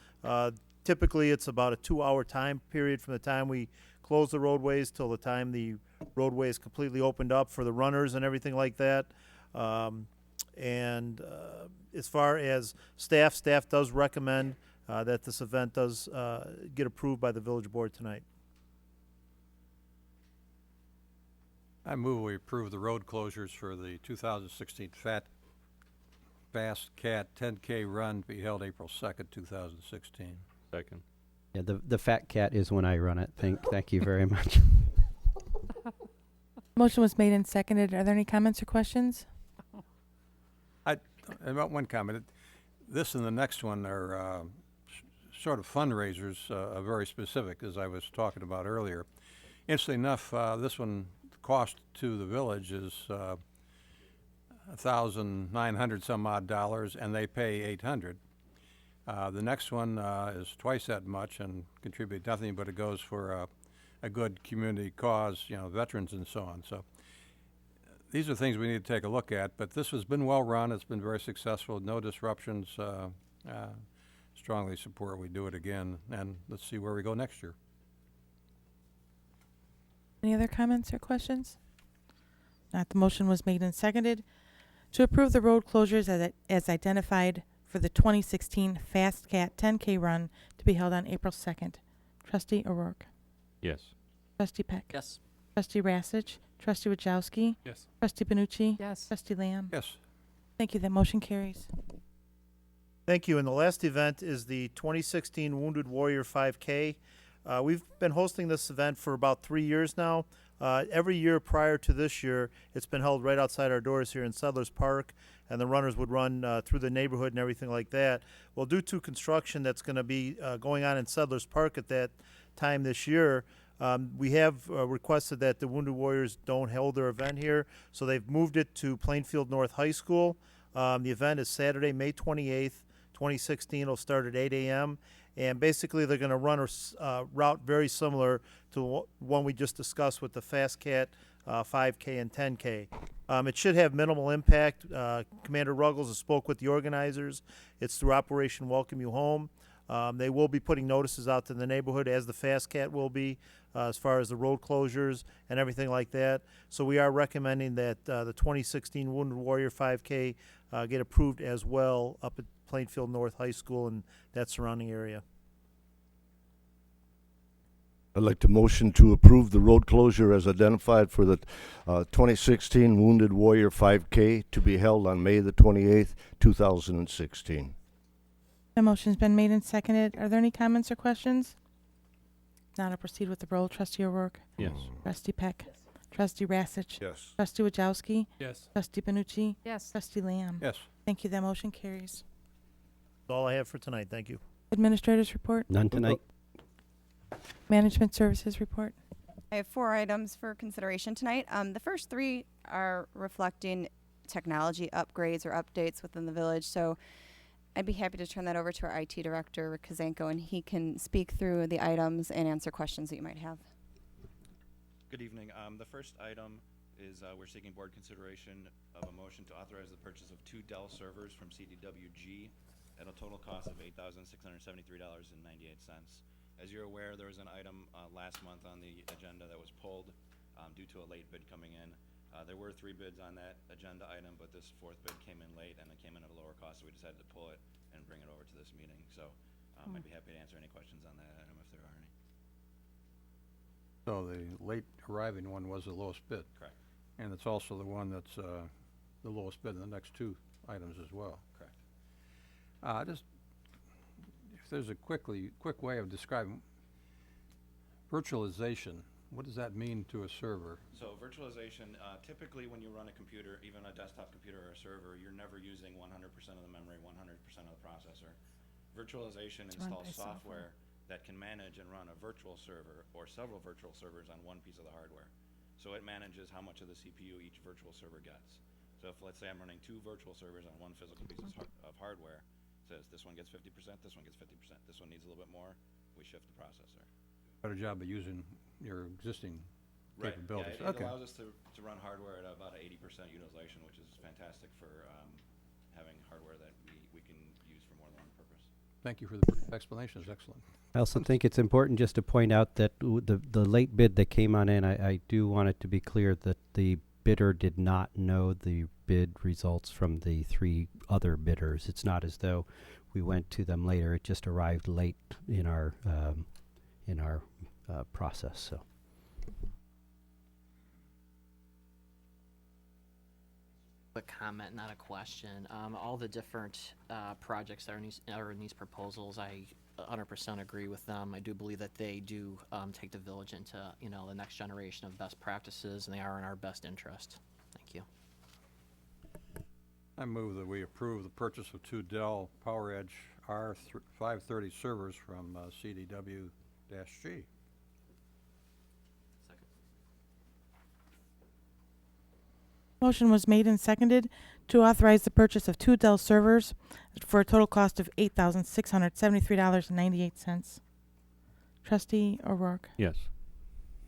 Typically, it's about a 2-hour time period from the time we close the roadways till the time the roadway is completely opened up for the runners and everything like that. As far as staff does recommend that this event does get approved by the village board tonight. I move we approve the road closures for the 2016 Fast Cat 10K run to be held April 2nd, 2016. Second. Yeah, the Fat Cat is when I run it. Thank you very much. Motion was made and seconded. Are there any comments or questions? About one comment. This and the next one are sort of fundraisers, very specific, as I was talking about earlier. Interestingly enough, this one, the cost to the village is $1,900 some odd dollars, and they pay $800. The next one is twice that much and contribute nothing, but it goes for a good community cause, veterans and so on. So these are things we need to take a look at, but this has been well run. It's been very successful, no disruptions. Strongly support we do it again, and let's see where we go next year. Any other comments or questions? Not, the motion was made and seconded to approve the road closures as identified for the 2016 Fast Cat 10K run to be held on April 2nd. Trustee O'Rourke? Yes. Trustee Peck? Yes. Trustee Rassich? Trustee Wajowski? Yes. Trustee Benucci? Yes. Trustee Lamb? Yes. Thank you. That motion carries. Thank you. And the last event is the 2016 Wounded Warrior 5K. We've been hosting this event for about 3 years now. Every year prior to this year, it's been held right outside our doors here in Settlers Park, and the runners would run through the neighborhood and everything like that. Well, due to construction that's going to be going on in Settlers Park at that time this year, we have requested that the Wounded Warriors don't hold their event here, so they've moved it to Plainfield North High School. The event is Saturday, May 28th, 2016. It'll start at 8 a.m. And basically, they're going to run a route very similar to one we just discussed with the Fast Cat 5K and 10K. It should have minimal impact. Commander Ruggles has spoke with the organizers. It's through Operation Welcome You Home. They will be putting notices out to the neighborhood, as the Fast Cat will be, as far as the road closures and everything like that. So we are recommending that the 2016 Wounded Warrior 5K get approved as well up at Plainfield North High School and that surrounding area. I'd like to motion to approve the road closure as identified for the 2016 Wounded Warrior 5K to be held on May the 28th, 2016. The motion's been made and seconded. Are there any comments or questions? Now to proceed with the roll. Trustee O'Rourke? Yes. Trustee Peck? Trustee Rassich? Yes. Trustee Wajowski? Yes. Trustee Benucci? Yes. Trustee Lamb? Yes. Thank you. That motion carries. That's all I have for tonight. Thank you. Administrators report. None tonight. Management services report. I have 4 items for consideration tonight. The first 3 are reflecting technology upgrades or updates within the village. So I'd be happy to turn that over to our IT director, Rick Kazanko, and he can speak through the items and answer questions that you might have. Good evening. The first item is we're seeking board consideration of a motion to authorize the purchase of 2 Dell servers from CDWG at a total cost of $8,673.98. As you're aware, there was an item last month on the agenda that was pulled due to a late bid coming in. There were 3 bids on that agenda item, but this 4th bid came in late and it came in at a lower cost, so we decided to pull it and bring it over to this meeting. So I'd be happy to answer any questions on that item if there are any. So the late arriving one was the lowest bid, Correct. and it's also the one that's the lowest bid in the next 2 items as well. Correct. Just, if there's a quick way of describing virtualization, what does that mean to a server? So virtualization, typically when you run a computer, even a desktop computer or a server, you're never using 100% of the memory, 100% of the processor. Virtualization It's run installs by software that can manage and run a virtual server or several virtual servers on one piece of the hardware. So it manages how much of the CPU each virtual server gets. So if, let's say, I'm running 2 virtual servers on one physical piece of hardware, it says this one gets 50%, this one gets 50%, this one needs a little bit more, we shift the processor. Better job of using your existing Right. capabilities. Yeah, it Okay. allows us to run hardware at about 80% utilization, which is fantastic for having hardware that we can use for more than one purpose. Thank you for the brief explanation. It's excellent. I also think it's important just to point out that the late bid that came on in, I do want it to be clear that the bidder did not know the bid results from the 3 other bidders. It's not as though we went to them later. It just arrived late in our process. So. A comment, not a question. All the different projects that are in these proposals, I 100% agree with them. I do believe that they do take the village into the next generation of best practices, and they are in our best interest. Thank you. I move that we approve the purchase of 2 Dell PowerEdge R530 servers from CDW-G. Motion was made and seconded to authorize the purchase of 2 Dell servers for a total cost of $8,673.98. Trustee O'Rourke. Yes.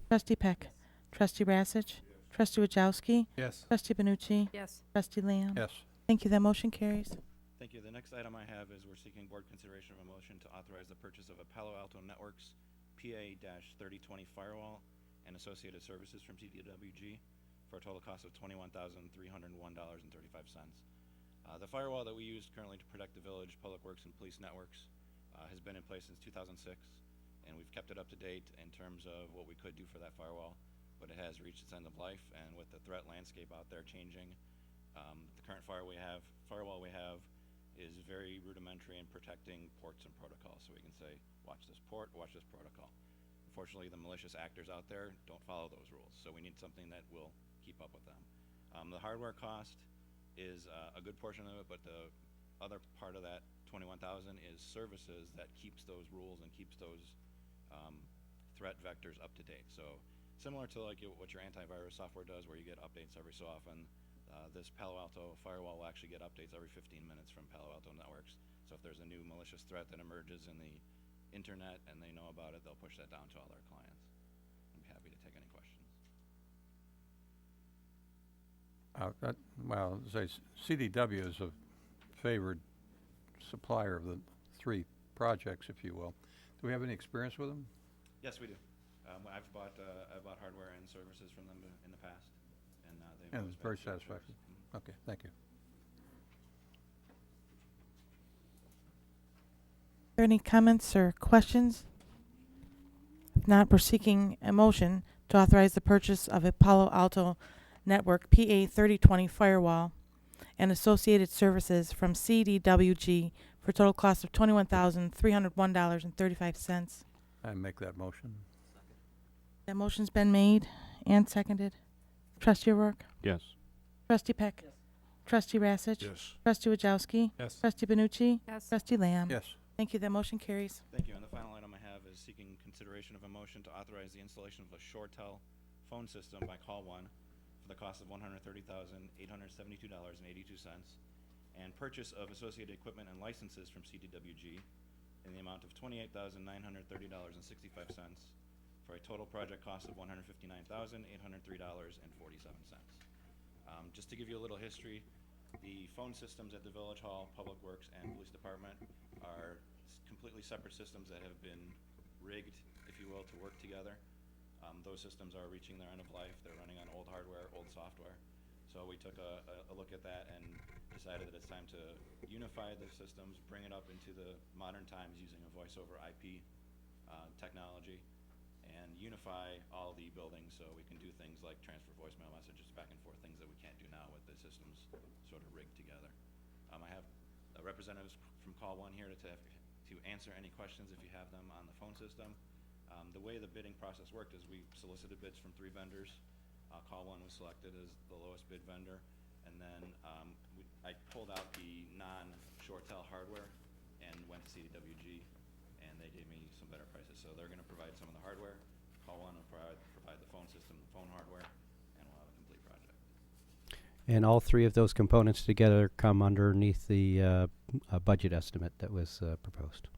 Trustee Peck. Trustee Rassich. Trustee Wajowski. Yes. Trustee Benucci. Yes. Trustee Lamb. Yes. Thank you. That motion carries. Thank you. The next item I have is we're seeking board consideration of a motion to authorize the purchase of a Palo Alto Networks PA-3020 firewall and associated services from CDWG for a total cost of $21,301.35. The firewall that we use currently to protect the village, public works, and police networks has been in place since 2006, and we've kept it up to date in terms of what we could do for that firewall, but it has reached its end of life, and with the threat landscape out there changing, the current firewall we have is very rudimentary in protecting ports and protocols. So we can say, watch this port, watch this protocol. Unfortunately, the malicious actors out there don't follow those rules, so we need something that will keep up with them. The hardware cost is a good portion of it, but the other part of that $21,000 is services that keeps those rules and keeps those threat vectors up to date. So similar to like what your antivirus software does, where you get updates every so often, this Palo Alto firewall will actually get updates every 15 minutes from Palo Alto Networks. So if there's a new malicious threat that emerges in the internet and they know about it, they'll push that down to all their clients. I'd be happy to take any questions. Well, say CDW is a favored supplier of the 3 projects, if you will. Do we have any experience with them? Yes, we do. I've bought hardware and services from them in the past, and they've And always it's been very a good satisfactory. service. Okay, thank you. Are there any comments or questions? If not, we're seeking a motion to authorize the purchase of a Palo Alto Network PA-3020 firewall and associated services from CDWG for a total cost of $21,301.35. I make that motion. That motion's been made and seconded. Trustee O'Rourke. Yes. Trustee Peck. Trustee Rassich. Yes. Trustee Wajowski. Yes. Trustee Benucci. Yes. Trustee Lamb. Yes. Thank you. That motion carries. Thank you. And the final item I have is seeking consideration of a motion to authorize the installation of a ShoreTel phone system by Call One for the cost of $130,872.82, and purchase of associated equipment and licenses from CDWG in the amount of $28,930.65 for a total project cost of $159,803.47. Just to give you a little history, the phone systems at the Village Hall, Public Works, and Police Department are completely separate systems that have been rigged, if you will, to work together. Those systems are reaching their end of life. They're running on old hardware, old software. So we took a look at that and decided that it's time to unify the systems, bring it up into the modern times using a voice over IP technology, and unify all the buildings so we can do things like transfer voicemail messages back and forth, things that we can't do now with the systems sort of rigged together. I have representatives from Call One here to answer any questions if you have them on the phone system. The way the bidding process worked is we solicited bids from 3 vendors. Call One was selected as the lowest bid vendor, and then I pulled out the non-ShoreTel hardware and went to CDWG, and they gave me some better prices. So they're going to provide some of the hardware. Call One will provide the phone system, the phone hardware, and we'll have a complete project. And all 3 of those components together come underneath the budget estimate that was proposed.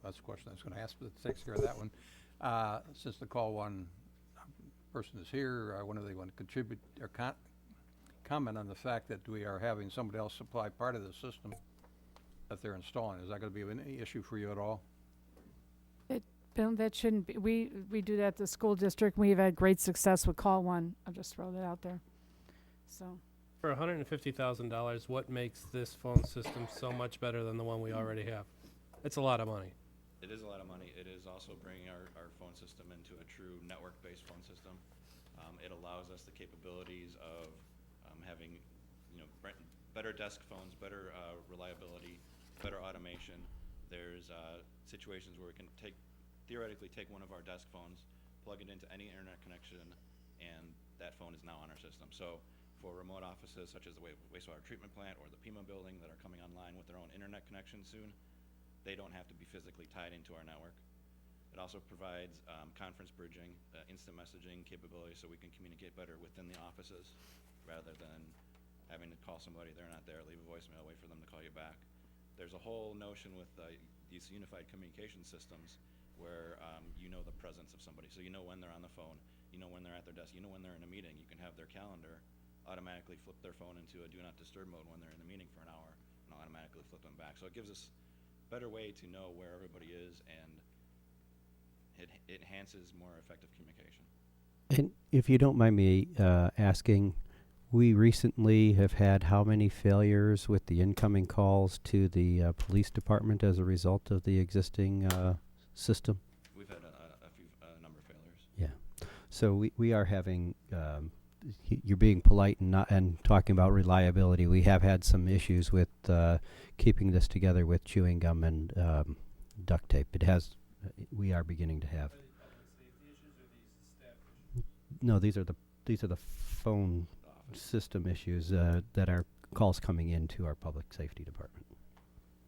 That's the question I was going to ask, but it takes care of that one. Since the Call One person is here, I wonder if they want to contribute or comment on the fact that we are having somebody else supply part of the system that they're installing. Is that going to be any issue for you at all? Bill, that shouldn't be. We do that at the school district. We've had great success with Call One. I'll just throw that out there. So. For $150,000, what makes this phone system so much better than the one we already have? It's a lot of money. It is a lot of money. It is also bringing our phone system into a true network-based phone system. It allows us the capabilities of having, better desk phones, better reliability, better automation. There's situations where we can theoretically take one of our desk phones, plug it into any internet connection, and that phone is now on our system. So for remote offices such as the wastewater treatment plant or the Pima building that are coming online with their own internet connection soon, they don't have to be physically tied into our network. It also provides conference bridging, instant messaging capability so we can communicate better within the offices rather than having to call somebody, they're not there, leave a voicemail, wait for them to call you back. There's a whole notion with these unified communication systems where you know the presence of somebody. So you know when they're on the phone, you know when they're at their desk, you know when they're in a meeting. You can have their calendar automatically flip their phone into a do not disturb mode when they're in the meeting for an hour and automatically flip them back. So it gives us better way to know where everybody is, and it enhances more effective communication. And if you don't mind me asking, we recently have had how many failures with the incoming calls to the police department as a result of the existing system? We've had a number of failures. Yeah. So we are having, you're being polite and talking about reliability. We have had some issues with keeping this together with chewing gum and duct tape. We are beginning to have. No, these are the phone system issues that are calls coming into our public safety department.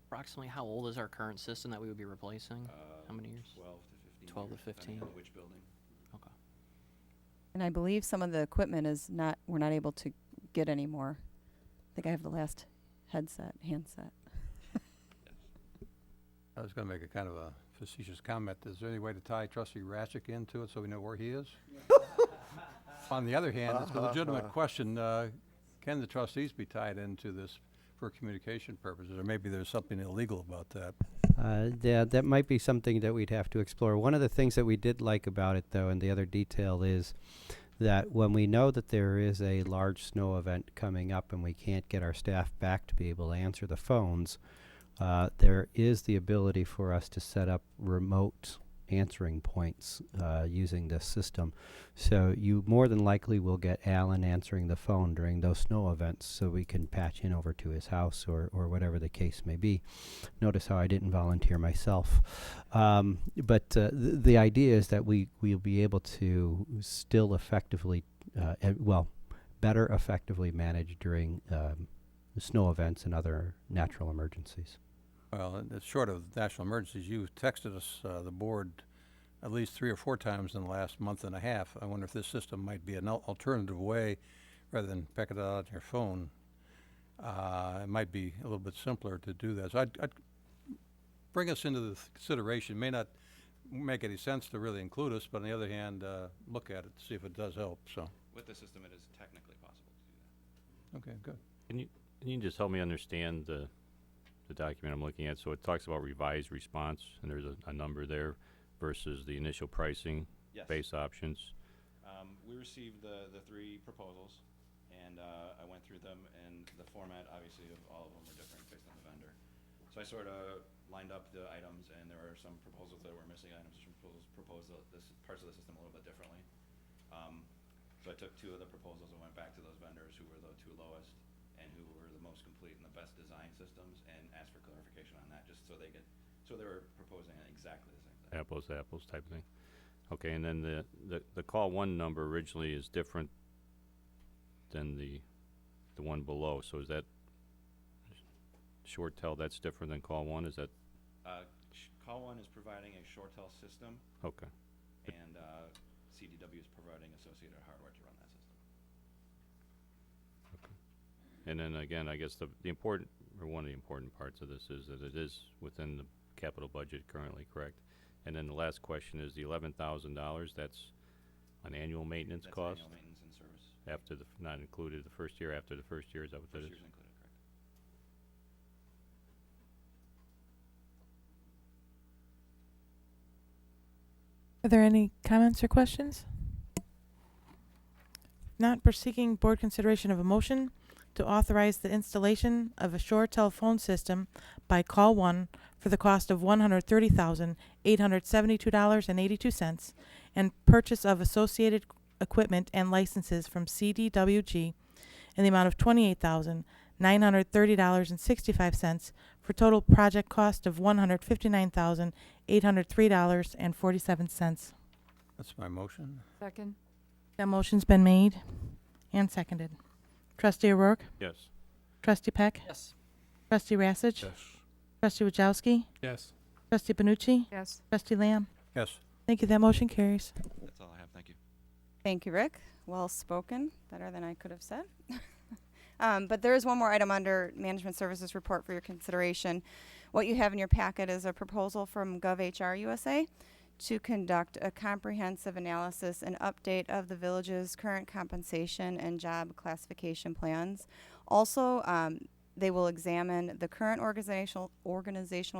Approximately how old is our current system that we would be replacing? How many years? 12 to 15. 12 to 15. Depending on which building. Okay. And I believe some of the equipment we're not able to get anymore. I think I have the last handset. I was going to make a kind of a facetious comment. Is there any way to tie Trustee Ratchick into it so we know where he is? On the other hand, it's a legitimate question. Can the trustees be tied into this for communication purposes? Or maybe there's something illegal about that. Yeah, that might be something that we'd have to explore. One of the things that we did like about it, though, and the other detail is that when we know that there is a large snow event coming up and we can't get our staff back to be able to answer the phones, there is the ability for us to set up remote answering points using this system. So you more than likely will get Alan answering the phone during those snow events so we can patch in over to his house or whatever the case may be. Notice how I didn't volunteer myself. But the idea is that we'll be able to still effectively, better effectively manage during snow events and other natural emergencies. Well, short of national emergencies, you texted us, the board, at least 3 or 4 times in the last month and a half. I wonder if this system might be an alternative way, rather than peck it out on your phone. It might be a little bit simpler to do that. So I'd bring us into the consideration. It may not make any sense to really include us, but on the other hand, look at it, see if it does help. So. With the system, it is technically possible to do that. Okay, good. Can you just help me understand the document I'm looking at? So it talks about revised response, and there's a number there. versus the initial pricing, Yes. base options? We received the three proposals, and I went through them, and the format, obviously, of all of them were different based on the vendor. So I sort of lined up the items, and there are some proposals that were missing items, some proposed parts of the system a little bit differently. So I took two of the proposals and went back to those vendors who were the two lowest and who were the most complete and the best design systems, and asked for clarification on that, just so they were proposing exactly the same thing. Apples to apples type thing? Okay, and then the call one number originally is different than the one below, so is that ShoreTel, that's different than call one, is that, Call One is providing a ShoreTel system, okay. and CDW is providing associated hardware to run that system. And then again, I guess the important, or one of the important parts of this is that it is within the capital budget currently, correct? And then the last question is the $11,000, that's an annual maintenance That's cost? annual maintenance and service. After not included the first year, after the first year, is that what that First is? year's included, correct. Are there any comments or questions? Not, we're seeking board consideration of a motion to authorize the installation of a Shore telephone system by Call One for the cost of $130,872.82 and purchase of associated equipment and licenses from CDWG in the amount of $28,930.65 for total project cost of $159,803.47. That's my motion. Second? That motion's been made and seconded. Trustee O'Rourke? Yes. Trustee Peck? Yes. Trustee Rassich? Yes. Trustee Wajowski? Yes. Trustee Benucci? Yes. Trustee Lamb? Yes. Thank you. That motion carries. That's all I have, thank you. Thank you, Rick. Well spoken, better than I could have said. But there is one more item under Management Services Report for your consideration. What you have in your packet is a proposal from GovHR USA to conduct a comprehensive analysis and update of the village's current compensation and job classification plans. Also, they will examine the current organizational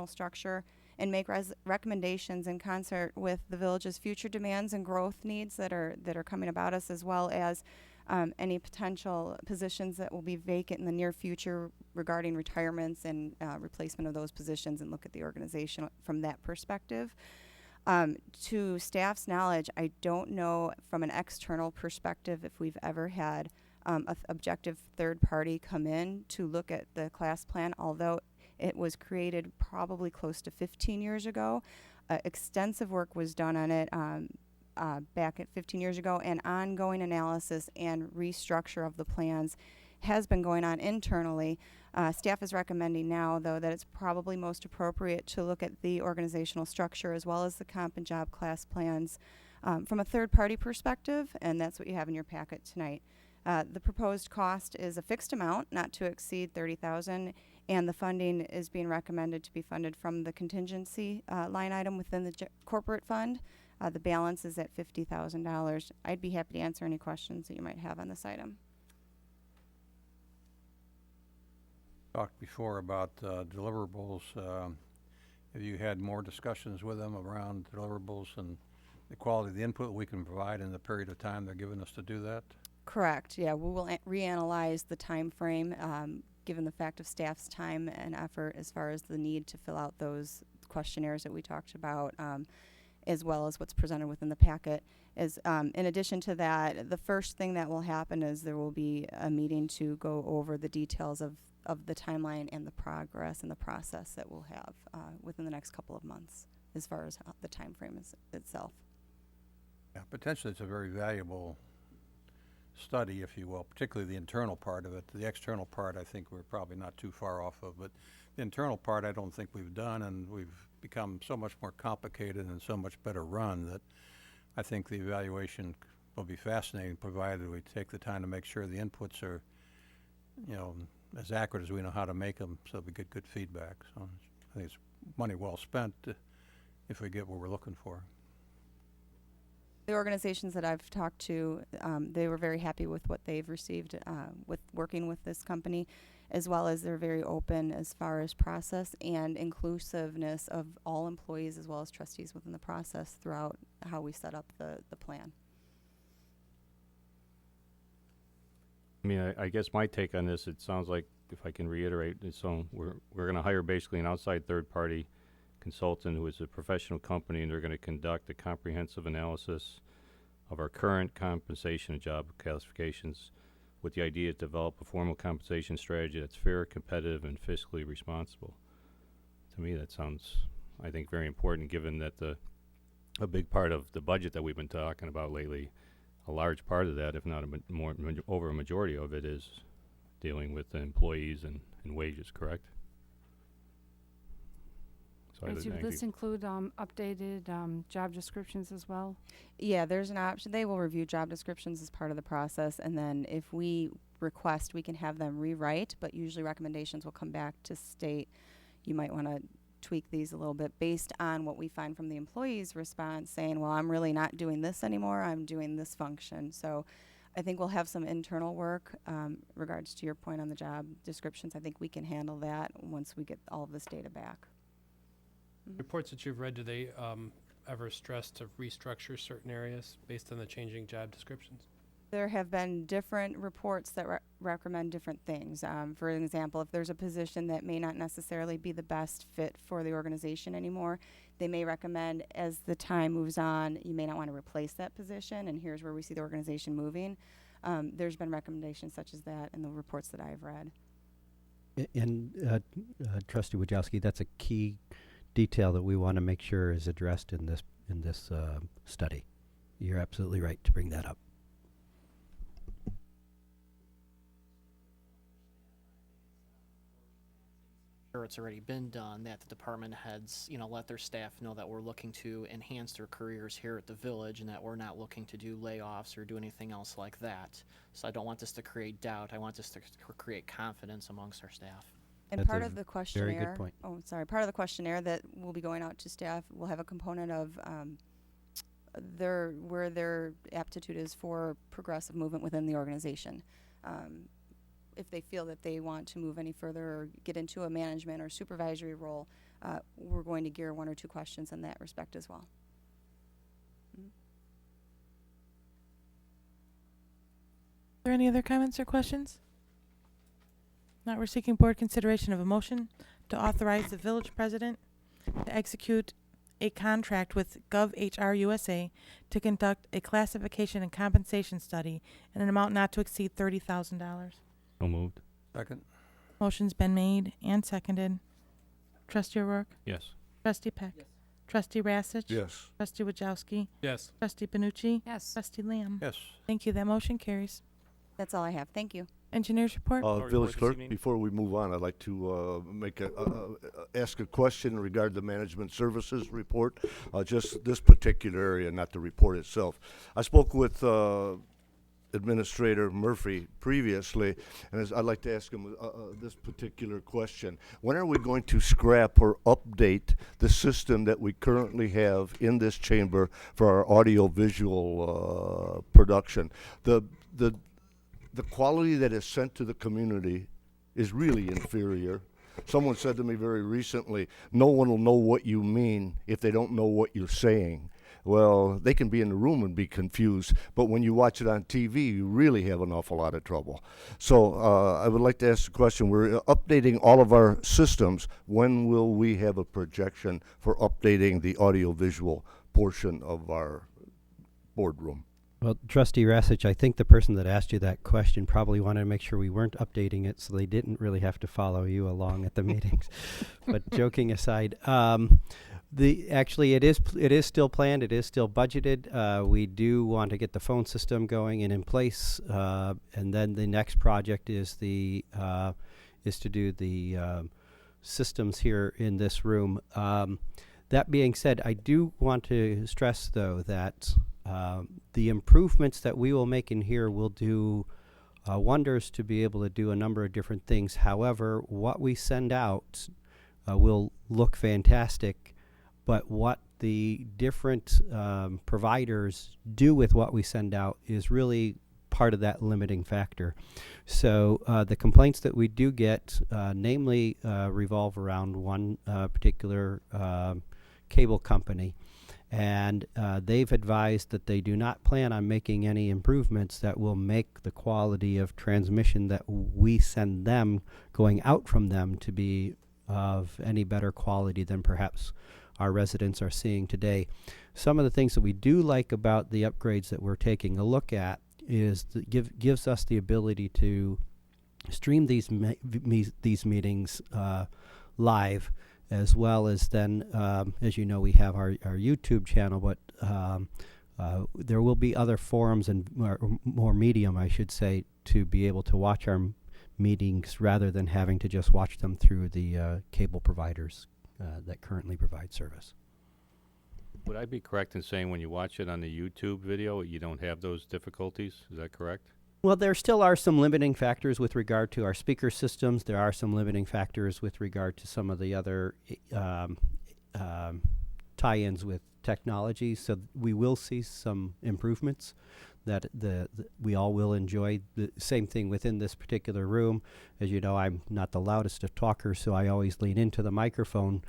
structure and make recommendations in concert with the village's future demands and growth needs that are coming about us, as well as any potential positions that will be vacant in the near future regarding retirements and replacement of those positions, and look at the organization from that perspective. To staff's knowledge, I don't know from an external perspective if we've ever had a objective third party come in to look at the class plan, although it was created probably close to 15 years ago. Extensive work was done on it back at 15 years ago, and ongoing analysis and restructure of the plans has been going on internally. Staff is recommending now, though, that it's probably most appropriate to look at the organizational structure as well as the comp and job class plans from a third-party perspective, and that's what you have in your packet tonight. The proposed cost is a fixed amount, not to exceed $30,000, and the funding is being recommended to be funded from the contingency line item within the corporate fund. The balance is at $50,000. I'd be happy to answer any questions that you might have on this item. Talked before about deliverables. Have you had more discussions with them around deliverables and the quality of the input we can provide in the period of time they're giving us to do that? Correct. Yeah, we will reanalyze the time frame, given the fact of staff's time and effort as far as the need to fill out those questionnaires that we talked about, as well as what's presented within the packet. Is in addition to that, the first thing that will happen is there will be a meeting to go over the details of the timeline and the progress and the process that we'll have within the next couple of months, as far as the time frame itself. Yeah, potentially it's a very valuable study, if you will, particularly the internal part of it. The external part, I think we're probably not too far off of, but the internal part I don't think we've done, and we've become so much more complicated and so much better run that I think the evaluation will be fascinating, provided we take the time to make sure the inputs are, you know, as accurate as we know how to make them, so we get good feedback. So I think it's money well spent if we get what we're looking for. The organizations that I've talked to, they were very happy with what they've received with working with this company. as well as they're very open as far as process and inclusiveness of all employees as well as trustees within the process throughout how we set up the plan. I mean, I guess my take on this, it sounds like, if I can reiterate, so we're going to hire basically an outside third-party consultant who is a professional company, and they're going to conduct a comprehensive analysis of our current compensation and job classifications with the idea to develop a formal compensation strategy that's fair, competitive, and fiscally responsible. To me, that sounds, I think, very important, given that a big part of the budget that we've been talking about lately, a large part of that, if not over a majority of it, is dealing with the employees and wages, correct? So I Does think this include updated job descriptions as well? Yeah, there's an option. They will review job descriptions as part of the process, and then if we request, we can have them rewrite, but usually recommendations will come back to state you might want to tweak these a little bit based on what we find from the employee's response, saying, well, I'm really not doing this anymore, I'm doing this function. So I think we'll have some internal work regards to your point on the job descriptions. I think we can handle that once we get all of this data back. Reports that you've read, do they ever stress to restructure certain areas based on the changing job descriptions? There have been different reports that recommend different things. For example, if there's a position that may not necessarily be the best fit for the organization anymore, they may recommend as the time moves on, you may not want to replace that position, and here's where we see the organization moving. There's been recommendations such as that in the reports that I've read. And Trustee Wojciechowski, that's a key detail that we want to make sure is addressed in this study. You're absolutely right to bring that up. Sure, it's already been done, that the department heads, let their staff know that we're looking to enhance their careers here at the village and that we're not looking to do layoffs or do anything else like that. So I don't want this to create doubt. I want this to create confidence amongst our staff. And That's part a of the questionnaire, very good point. Part of the questionnaire that will be going out to staff will have a component of where their aptitude is for progressive movement within the organization. If they feel that they want to move any further or get into a management or supervisory role, we're going to gear 1 or 2 questions in that respect as well. Are there any other comments or questions? Not, we're seeking board consideration of a motion to authorize the village president to execute a contract with GovHR USA to conduct a classification and compensation study in an amount not to exceed $30,000. So moved. Second? Motion's been made and seconded. Trustee O'Rourke? Yes. Trustee Peck? Trustee Rassich? Yes. Trustee Wojciechowski? Yes. Trustee Benucci? Yes. Trustee Lamb? Yes. Thank you. That motion carries. That's all I have. Thank you. Engineers report? Village report this Clerk, evening. before we move on, I'd like to ask a question in regard to the management services report, just this particular area, not the report itself. I spoke with Administrator Murphy previously, and I'd like to ask him this particular question. When are we going to scrap or update the system that we currently have in this chamber for our audio-visual production? The quality that is sent to the community is really inferior. Someone said to me very recently, no one will know what you mean if they don't know what you're saying. Well, they can be in the room and be confused, but when you watch it on TV, you really have an awful lot of trouble. So I would like to ask the question, we're updating all of our systems. When will we have a projection for updating the audiovisual portion of our boardroom? Well, Trustee Rassich, I think the person that asked you that question probably wanted to make sure we weren't updating it so they didn't really have to follow you along at the meetings. But joking aside, actually it is still planned, it is still budgeted. We do want to get the phone system going and in place, and then the next project is to do the systems here in this room. That being said, I do want to stress though that the improvements that we will make in here will do wonders to be able to do a number of different things. However, what we send out will look fantastic, but what the different providers do with what we send out is really part of that limiting factor. So the complaints that we do get, namely, revolve around one particular cable company. And they've advised that they do not plan on making any improvements that will make the quality of transmission that we send them going out from them to be of any better quality than perhaps our residents are seeing today. Some of the things that we do like about the upgrades that we're taking a look at is that gives us the ability to stream these meetings live, as well as then, as you know, we have our YouTube channel, but there will be other forums and more medium, I should say, to be able to watch our meetings rather than having to just watch them through the cable providers that currently provide service. Would I be correct in saying when you watch it on the YouTube video, you don't have those difficulties? Is that correct? Well, there still are some limiting factors with regard to our speaker systems. There are some limiting factors with regard to some of the other tie-ins with technology. So we will see some improvements that we all will enjoy. The same thing within this particular room. As you know, I'm not the loudest of talkers, so I always lean into the microphone.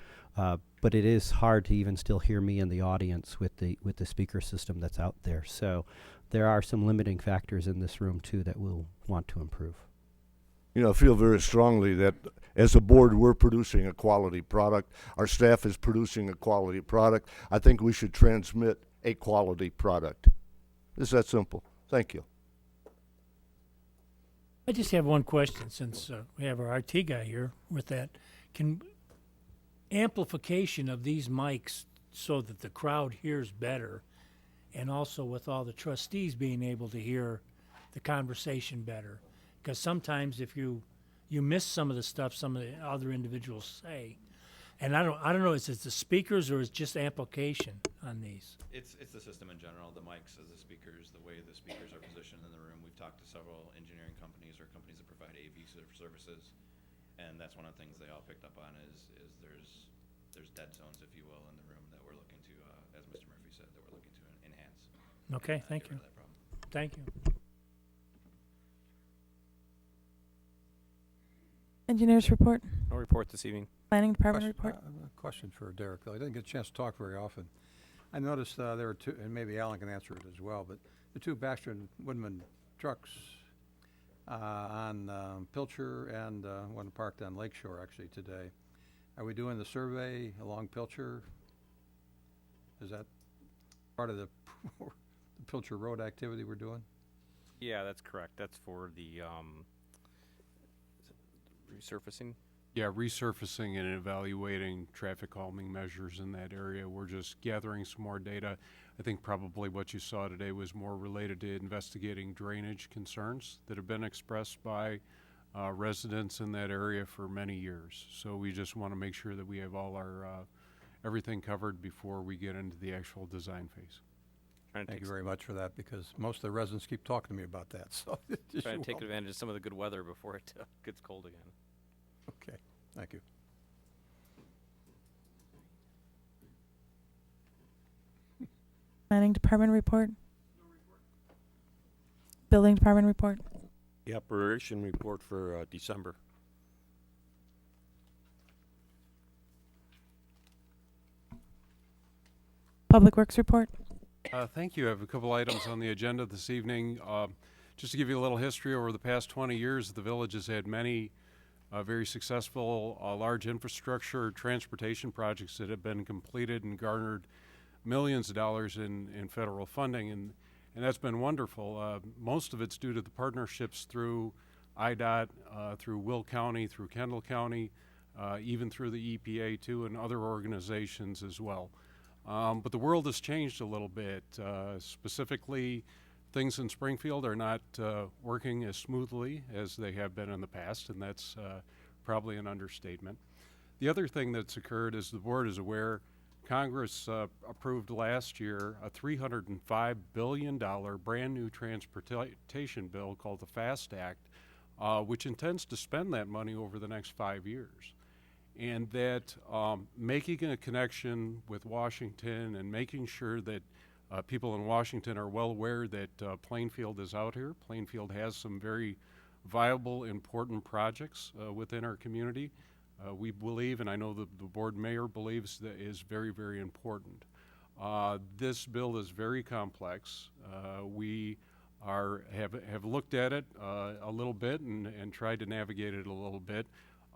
But it is hard to even still hear me in the audience with the speaker system that's out there. So there are some limiting factors in this room too that we'll want to improve. You know, I feel very strongly that as a board, we're producing a quality product. Our staff is producing a quality product. I think we should transmit a quality product. It's that simple. Thank you. I just have one question since we have our RT guy here with that. Can amplification of these mics so that the crowd hears better, and also with all the trustees being able to hear the conversation better? Because sometimes if you miss some of the stuff some of the other individuals say, and I don't know, is it the speakers or is it just amplification on these? It's the system in general, the mics as the speakers, the way the speakers are positioned in the room. We've talked to several engineering companies or companies that provide AV services, and that's one of the things they all picked up on is there's dead zones, if you will, in the room that we're looking to, as Mr. Murphy said, that we're looking to enhance. Okay, thank get you. rid of that problem. Thank you. Engineers report. No report this evening. Planning department report. A question for Derek, though. I didn't get a chance to talk very often. I noticed there were two, and maybe Alan can answer it as well, but the two Baxter and Woodman trucks on Pilcher and one parked on Lakeshore actually today. Are we doing the survey along Pilcher? Is that part of the Pilcher Road activity we're doing? Yeah, that's correct. That's for the resurfacing. Yeah, resurfacing and evaluating traffic calming measures in that area. We're just gathering some more data. I think probably what you saw today was more related to investigating drainage concerns that have been expressed by residents in that area for many years. So we just want to make sure that we have all our everything covered before we get into the actual design phase. Thank you very much for that, because most of the residents keep talking to me about that. So Trying to take advantage of some of the good weather before it gets cold again. Okay, thank you. Planning department report. Building department report. The operation report for December. Public works report. Thank you. I have a couple items on the agenda this evening. Just to give you a little history, over the past 20 years, the village has had many very successful large infrastructure transportation projects that have been completed and garnered millions of dollars in federal funding, and that's been wonderful. Most of it's due to the partnerships through IDOT, through Will County, through Kendall County, even through the EPA too, and other organizations as well. But the world has changed a little bit. Specifically, things in Springfield are not working as smoothly as they have been in the past, and that's probably an understatement. The other thing that's occurred, as the board is aware, Congress approved last year a $305 billion brand new transportation bill called the FAST Act, which intends to spend that money over the next 5 years. And that making a connection with Washington and making sure that People in Washington are well aware that Plainfield is out here. Plainfield has some very viable, important projects within our community. We believe, and I know the board mayor believes, that is very, very important. This bill is very complex. We have looked at it a little bit and tried to navigate it a little bit.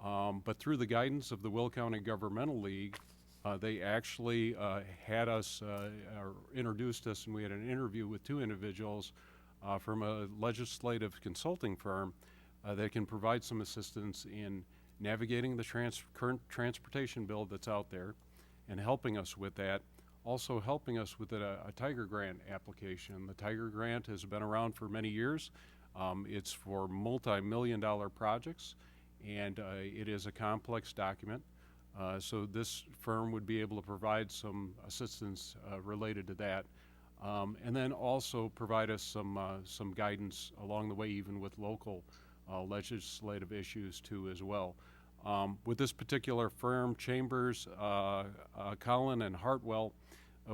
But through the guidance of the Will County Governmental League, they actually had us, or introduced us, and we had an interview with two individuals from a legislative consulting firm that can provide some assistance in navigating the current transportation bill that's out there and helping us with that. Also helping us with a Tiger Grant application. The Tiger Grant has been around for many years. It's for multi-million-dollar projects, and it is a complex document. So this firm would be able to provide some assistance related to that, and then also provide us some guidance along the way, even with local legislative issues too as well. With this particular firm, Chambers, Collin, and Hartwell,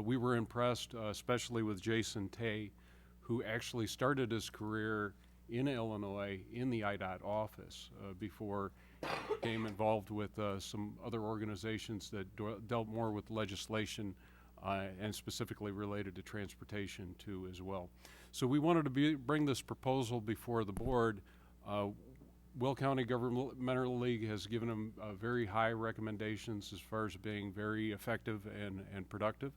we were impressed, especially with Jason Tay, who actually started his career in Illinois in the IDOT office before he became involved with some other organizations that dealt more with legislation and specifically related to transportation too as well. So we wanted to bring this proposal before the board. Will County Governmental League has given them very high recommendations as far as being very effective and productive.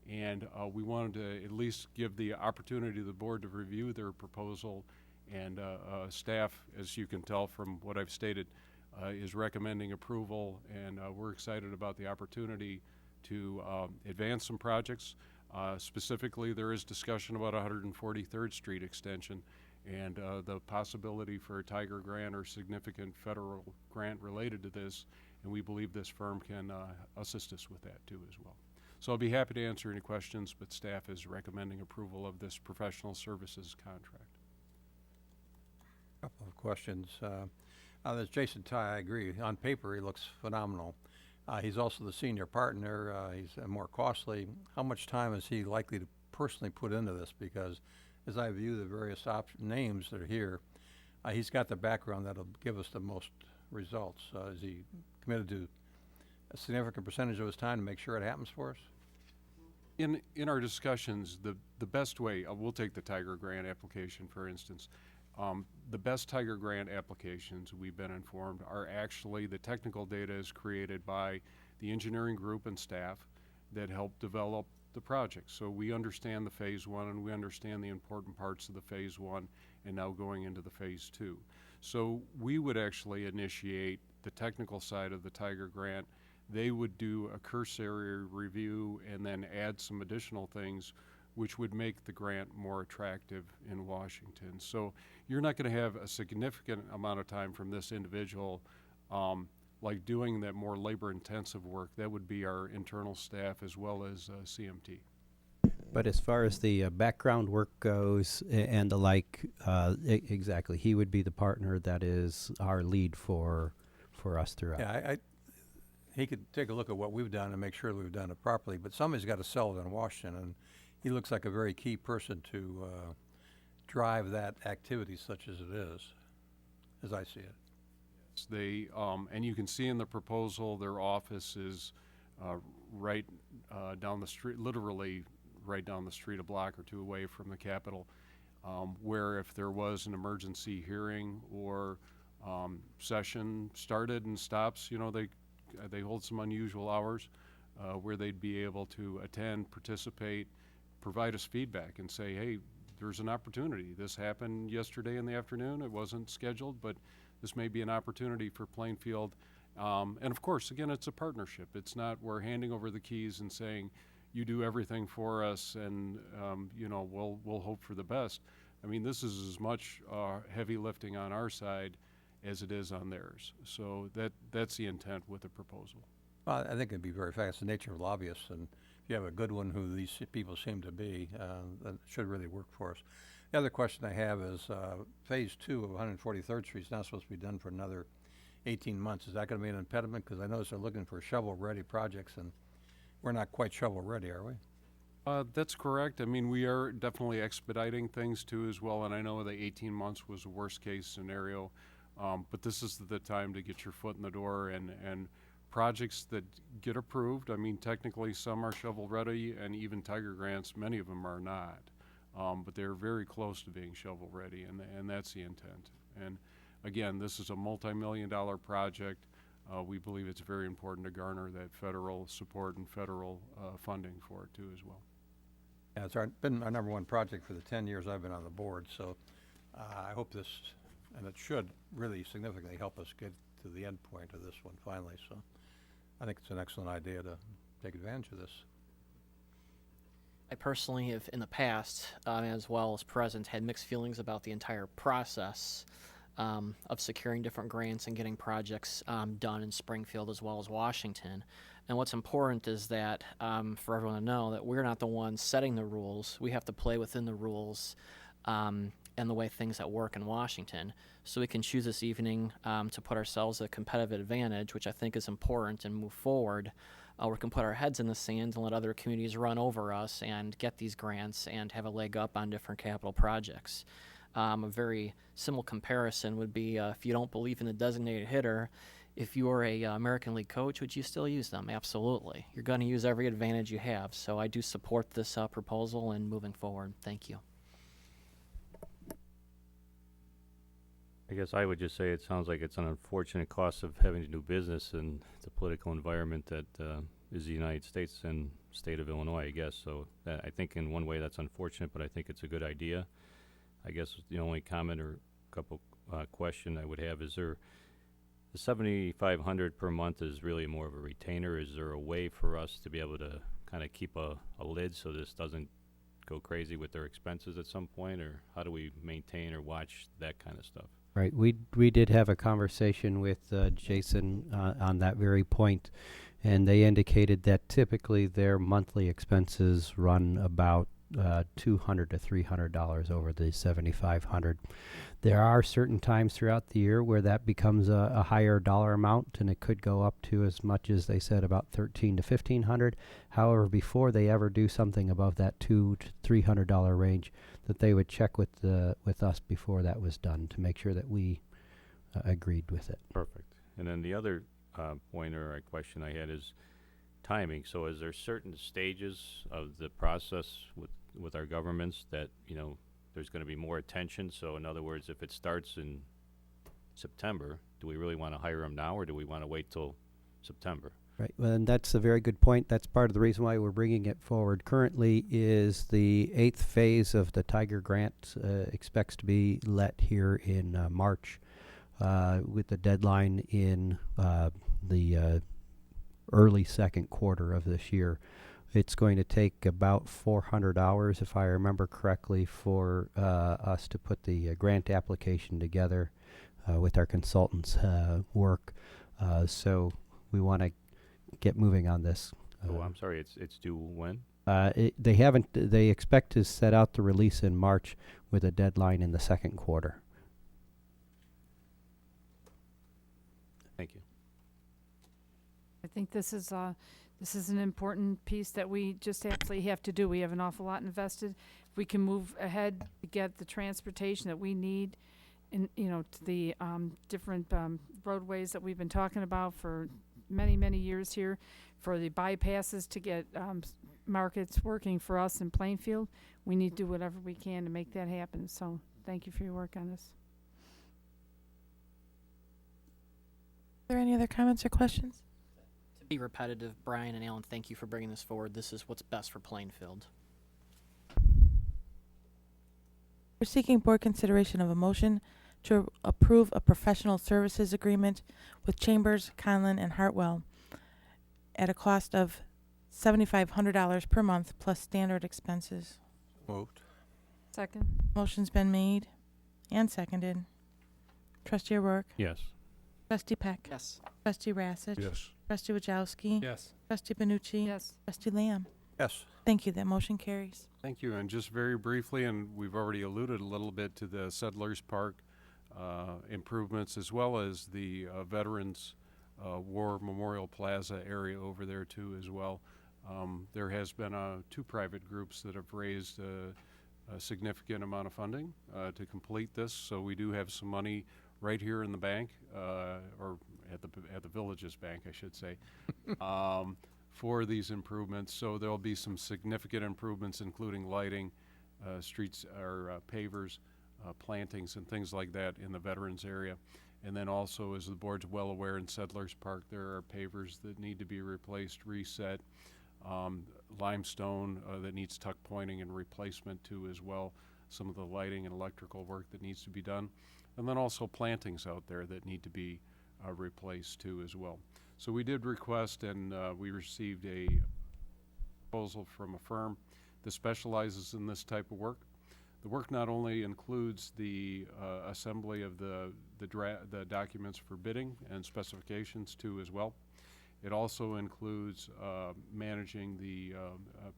And we wanted to at least give the opportunity to the board to review their proposal. And staff, as you can tell from what I've stated, is recommending approval. And we're excited about the opportunity to advance some projects. Specifically, there is discussion about 143rd Street extension and the possibility for a Tiger Grant or significant federal grant related to this. And we believe this firm can assist us with that too as well. So I'll be happy to answer any questions, but staff is recommending approval of this professional services contract. Couple of questions. There's Jason Ty, I agree. On paper, he looks phenomenal. He's also the senior partner. He's more costly. How much time is he likely to personally put into this? Because as I view the various names that are here, he's got the background that'll give us the most results. Is he committed to a significant percentage of his time to make sure it happens for us? In our discussions, the best way, we'll take the Tiger Grant application for instance. The best Tiger Grant applications, we've been informed, are actually the technical data is created by the engineering group and staff that help develop the project. So we understand the phase one and we understand the important parts of the phase one and now going into the phase two. So we would actually initiate the technical side of the Tiger Grant. They would do a cursory review and then add some additional things which would make the grant more attractive in Washington. So you're not going to have a significant amount of time from this individual like doing that more labor-intensive work. That would be our internal staff as well as CMT. But as far as the background work goes and the like, exactly, he would be the partner that is our lead for us throughout. Yeah, he could take a look at what we've done and make sure that we've done it properly, but somebody's got to sell it in Washington, and he looks like a very key person to drive that activity such as it is, as I see it. They and you can see in the proposal their office is right down the street, literally right down the street, a block or two away from the Capitol, where if there was an emergency hearing or session started and stops, you know, they hold some unusual hours where they'd be able to attend, participate, provide us feedback and say, hey, there's an opportunity. This happened yesterday in the afternoon. It wasn't scheduled, but this may be an opportunity for Plainfield. And of course, again, it's a partnership. It's not we're handing over the keys and saying, you do everything for us and, you know, we'll hope for the best. I mean, this is as much heavy lifting on our side as it is on theirs. So that's the intent with the proposal. Well, I think it'd be very fast. It's the nature of lobbyists, and if you have a good one who these people seem to be, that should really work for us. The other question I have is phase two of 143rd Street is not supposed to be done for another 18 months. Is that going to be an impediment? Because I notice they're looking for shovel-ready projects, and we're not quite shovel-ready, are we? That's correct. I mean, we are definitely expediting things too as well, and I know the 18 months was a worst-case scenario, but this is the time to get your foot in the door and projects that get approved. I mean, technically, some are shovel-ready, and even Tiger grants, many of them are not, but they're very close to being shovel-ready, and that's the intent. And again, this is a multi-million-dollar project. We believe it's very important to garner that federal support and federal funding for it too as well. Yeah, it's been our number one project for the 10 years I've been on the board, so I hope this, and it should really significantly help us get to the end point of this one finally, so I think it's an excellent idea to take advantage of this. I personally have, in the past, as well as present, had mixed feelings about the entire process of securing different grants and getting projects done in Springfield as well as Washington. And what's important is that for everyone to know that we're not the ones setting the rules. We have to play within the rules and the way things that work in Washington. So we can choose this evening to put ourselves at a competitive advantage, which I think is important, and move forward. We can put our heads in the sand and let other communities run over us and get these grants and have a leg up on different capital projects. A very simple comparison would be if you don't believe in the designated hitter, if you're a American League coach, would you still use them? Absolutely. You're going to use every advantage you have. So I do support this proposal and moving forward. Thank you. I guess I would just say it sounds like it's an unfortunate cost of having to do business in the political environment that is the United States and state of Illinois, I guess. So that, I think in one way that's unfortunate, but I think it's a good idea. I guess the only comment or couple question I would have is the $7,500 per month is really more of a retainer. Is there a way for us to be able to kind of keep a lid so this doesn't go crazy with their expenses at some point, or how do we maintain or watch that kind of stuff? Right. We did have a conversation with Jason on that very point, and they indicated that typically their monthly expenses run about $200 to $300 over the $7,500. There are certain times throughout the year where that becomes a higher dollar amount, and it could go up to as much as they said about $1,300 to $1,500. However, before they ever do something above that $200 to $300 range, that they would check with us before that was done to make sure that we agreed with it. Perfect. And then the other point or question I had is timing. So is there certain stages of the process with our governments that, there's going to be more attention? So in other words, if it starts in September, do we really want to hire them now, or do we want to wait till September? Right, well, and that's a very good point. That's part of the reason why we're bringing it forward. Currently is the 8th phase of the Tiger grant expects to be let here in March with the deadline in the early second quarter of this year. It's going to take about 400 hours, if I remember correctly, for us to put the grant application together with our consultants' work. So we want to get moving on this. Oh, I'm sorry, it's due when? They expect to set out the release in March with a deadline in the second quarter. Thank you. I think this is an important piece that we just absolutely have to do. We have an awful lot invested. If we can move ahead to get the transportation that we need in, to the different roadways that we've been talking about for many, many years here, for the bypasses to get markets working for us in Plainfield, we need to do whatever we can to make that happen. So thank you for your work on this. Are there any other comments or questions? To be repetitive, Brian and Alan, thank you for bringing this forward. This is what's best for Plainfield. We're seeking board consideration of a motion to approve a professional services agreement with Chambers, Conlin, and Hartwell at a cost of $7,500 per month plus standard expenses. Moved. Second. Motion's been made and seconded. Trustee O'Rourke? Yes. Trustee Peck? Yes. Trustee Rassich? Yes. Trustee Wajowski? Yes. Trustee Benucci? Yes. Trustee Lamb? Yes. Thank you. That motion carries. Thank you. And just very briefly, and we've already alluded a little bit to the Settlers Park improvements, as well as the Veterans War Memorial Plaza area over there too as well. There has been 2 private groups that have raised a significant amount of funding to complete this, so we do have some money right here in the bank, or at the village's bank, I should say, for these improvements. So there'll be some significant improvements, including lighting, streets or pavers, plantings, and things like that in the veterans area. And then also, as the board's well aware, in Settlers Park, there are pavers that need to be replaced, reset, limestone that needs tuck pointing and replacement too as well, some of the lighting and electrical work that needs to be done, and then also plantings out there that need to be replaced too as well. So we did request, and we received a proposal from a firm that specializes in this type of work. The work not only includes the assembly of the documents for bidding and specifications too as well. It also includes managing the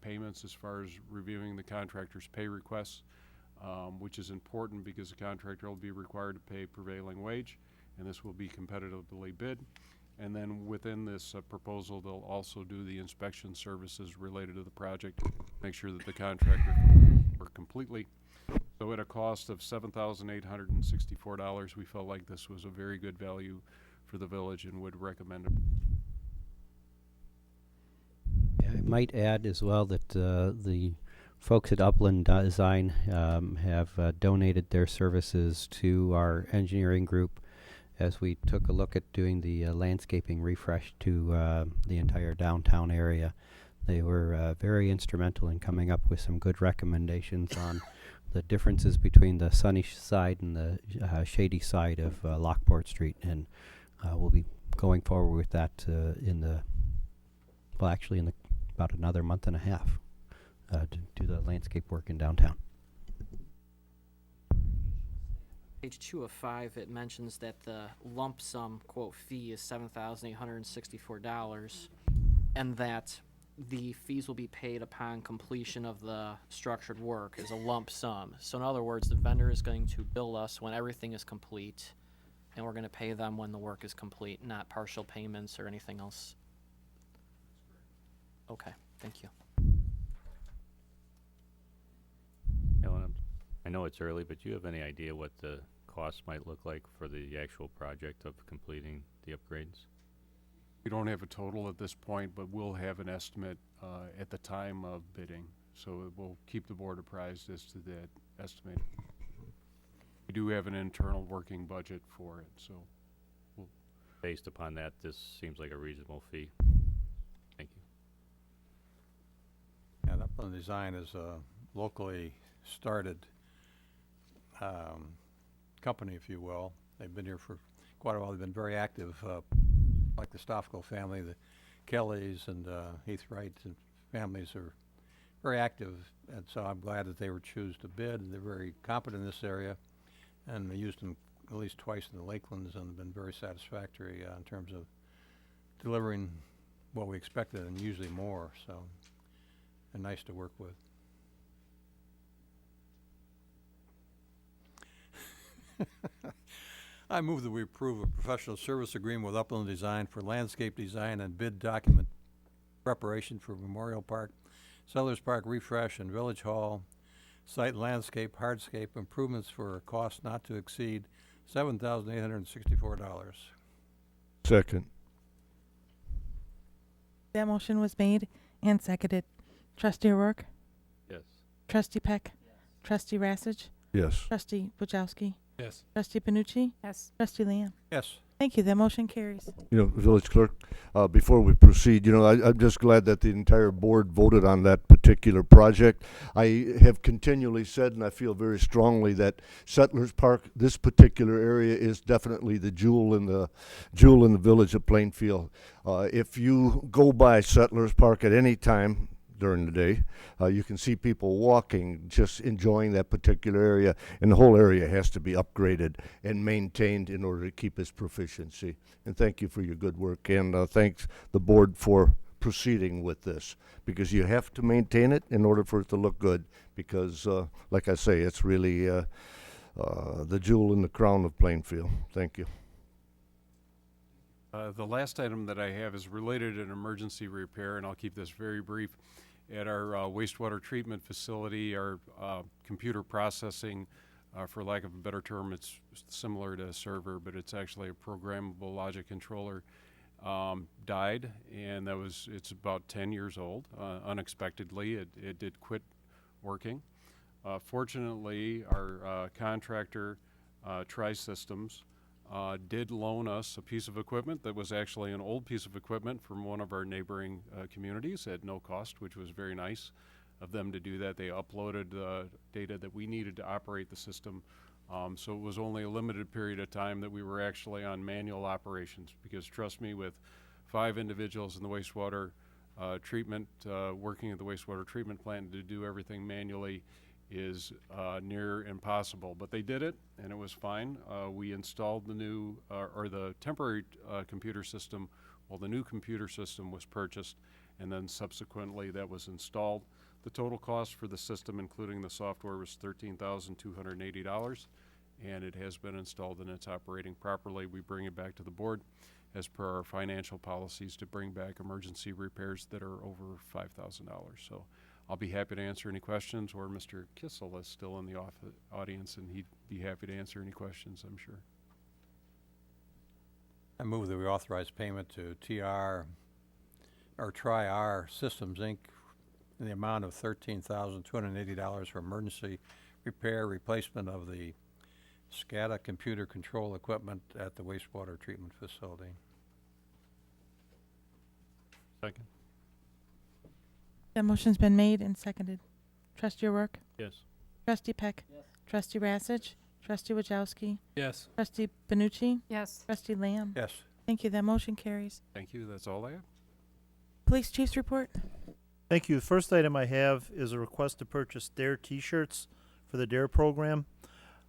payments as far as reviewing the contractor's pay requests, which is important because the contractor will be required to pay prevailing wage, and this will be competitively bid. And then within this proposal, they'll also do the inspection services related to the project, make sure that the contractor work completely. So at a cost of $7,864, we felt like this was a very good value for the village and would recommend it. I might add as well that the folks at Upland Design have donated their services to our engineering group as we took a look at doing the landscaping refresh to the entire downtown area. They were very instrumental in coming up with some good recommendations on the differences between the sunny side and the shady side of Lockport Street, and we'll be going forward with that in about another month and a half to do the landscape work in downtown. Page 2 of 5, it mentions that the lump sum, quote, fee is $7,864, and that the fees will be paid upon completion of the structured work as a lump sum. So in other words, the vendor is going to bill us when everything is complete, and we're going to pay them when the work is complete, not partial payments or anything else. Okay, thank you. Ellen, I know it's early, but do you have any idea what the cost might look like for the actual project of completing the upgrades? We don't have a total at this point, but we'll have an estimate at the time of bidding. So we'll keep the board apprised as to that estimate. We do have an internal working budget for it, so based upon that, this seems like a reasonable fee. Thank you. And Upland Design is a locally started company, if you will. They've been here for quite a while. They've been very active, like the Stoffel family, the Kellys and Heath Wright and families are very active, and so I'm glad that they were chosen to bid. They're very competent in this area, and they used them at least twice in the Lakelands and have been very satisfactory in terms of delivering what we expected and usually more, so they're nice to work with. I move that we approve a professional service agreement with Upland Design for landscape design and bid document preparation for Memorial Park, Settlers Park refresh, and Village Hall site landscape hardscape improvements for a cost not to exceed $7,864. Second. That motion was made and seconded. Trustee O'Rourke? Yes. Trustee Peck? Trustee Rassage? Yes. Trustee Wojciechowski? Yes. Trustee Panucci? Yes. Trustee Lamb? Yes. Thank you. That motion carries. You know, Village Clerk, before we proceed, you know, I'm just glad that the entire board voted on that particular project. I have continually said, and I feel very strongly, that Settlers Park, this particular area, is definitely the jewel in the village of Plainfield. If you go by Settlers Park at any time during the day, you can see people walking, just enjoying that particular area, and the whole area has to be upgraded and maintained in order to keep its proficiency. And thank you for your good work, and thanks the board for proceeding with this, because you have to maintain it in order for it to look good, because like I say, it's really the jewel in the crown of Plainfield. Thank you. The last item that I have is related to an emergency repair, and I'll keep this very brief. At our wastewater treatment facility, our computer processing, for lack of a better term, it's similar to a server, but it's actually a programmable logic controller, died, and it's about 10 years old. Unexpectedly, it did quit working. Fortunately, our contractor, Tri-Systems, did loan us a piece of equipment that was actually an old piece of equipment from one of our neighboring communities at no cost, which was very nice of them to do that. They uploaded the data that we needed to operate the system. So it was only a limited period of time that we were actually on manual operations, because trust me, with 5 individuals in the wastewater treatment, working at the wastewater treatment plant, to do everything manually is near impossible. But they did it, and it was fine. We installed the new, or the temporary computer system, while the new computer system was purchased, and then subsequently that was installed. The total cost for the system, including the software, was $13,280, and it has been installed and it's operating properly. We bring it back to the board as per our financial policies to bring back emergency repairs that are over $5,000. So I'll be happy to answer any questions, or Mr. Kissel is still in the audience, and he'd be happy to answer any questions, I'm sure. I move that we authorize payment to Tri-R Systems, Inc. in the amount of $13,280 for emergency repair, replacement of the SCADA computer control equipment at the wastewater treatment facility. Second. That motion's been made and seconded. Trustee O'Rourke? Yes. Trustee Peck? Yes. Trustee Rassich? Trustee Wajowski? Yes. Trustee Benucci? Yes. Trustee Lamb? Yes. Thank you. That motion carries. Thank you, that's all I have. Police Chief's report? Thank you. The first item I have is a request to purchase DARE T-shirts for the DARE program.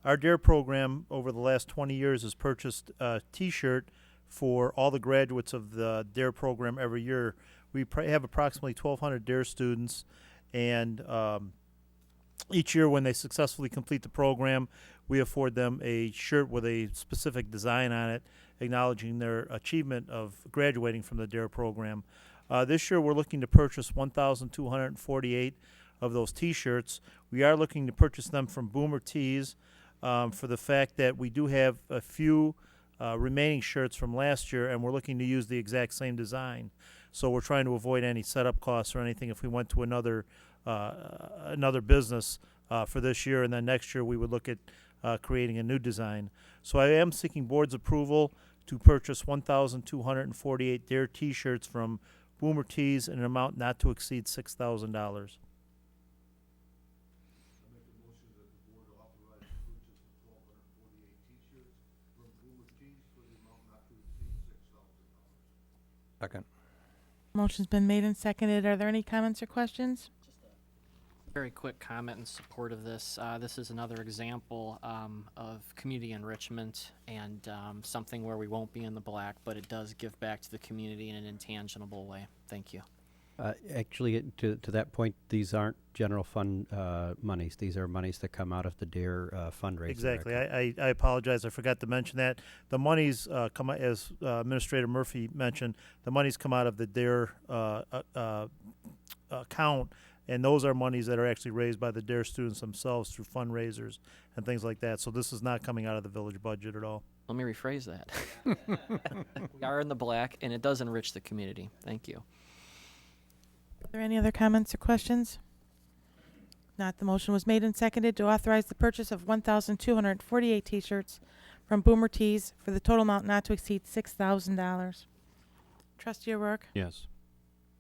Our DARE program over the last 20 years has purchased a T-shirt for all the graduates of the DARE program every year. We have approximately 1,200 DARE students, and each year when they successfully complete the program, we afford them a shirt with a specific design on it, acknowledging their achievement of graduating from the DARE program. This year we're looking to purchase 1,248 of those T-shirts. We are looking to purchase them from Boomer Tees for the fact that we do have a few remaining shirts from last year, and we're looking to use the exact same design. So we're trying to avoid any setup costs or anything if we went to another business for this year, and then next year we would look at creating a new design. So I am seeking board's approval to purchase 1,248 DARE T-shirts from Boomer Tees in an amount not to exceed $6,000. Second. Motion's been made and seconded. Are there any comments or questions? Very quick comment in support of this. This is another example of community enrichment and something where we won't be in the black, but it does give back to the community in an intangible way. Thank you. Actually, to that point, these aren't general fund monies. These are monies that come out of the DARE fundraiser. Exactly. I apologize. I forgot to mention that. The monies come out, as Administrator Murphy mentioned, the monies come out of the DARE account, and those are monies that are actually raised by the DARE students themselves through fundraisers and things like that. So this is not coming out of the village budget at all. Let me rephrase that. We are in the black, and it does enrich the community. Thank you. Are there any other comments or questions? Not. The motion was made and seconded to authorize the purchase of 1,248 T-shirts from Boomer Tees for the total amount not to exceed $6,000. Trustee O'Rourke? Yes.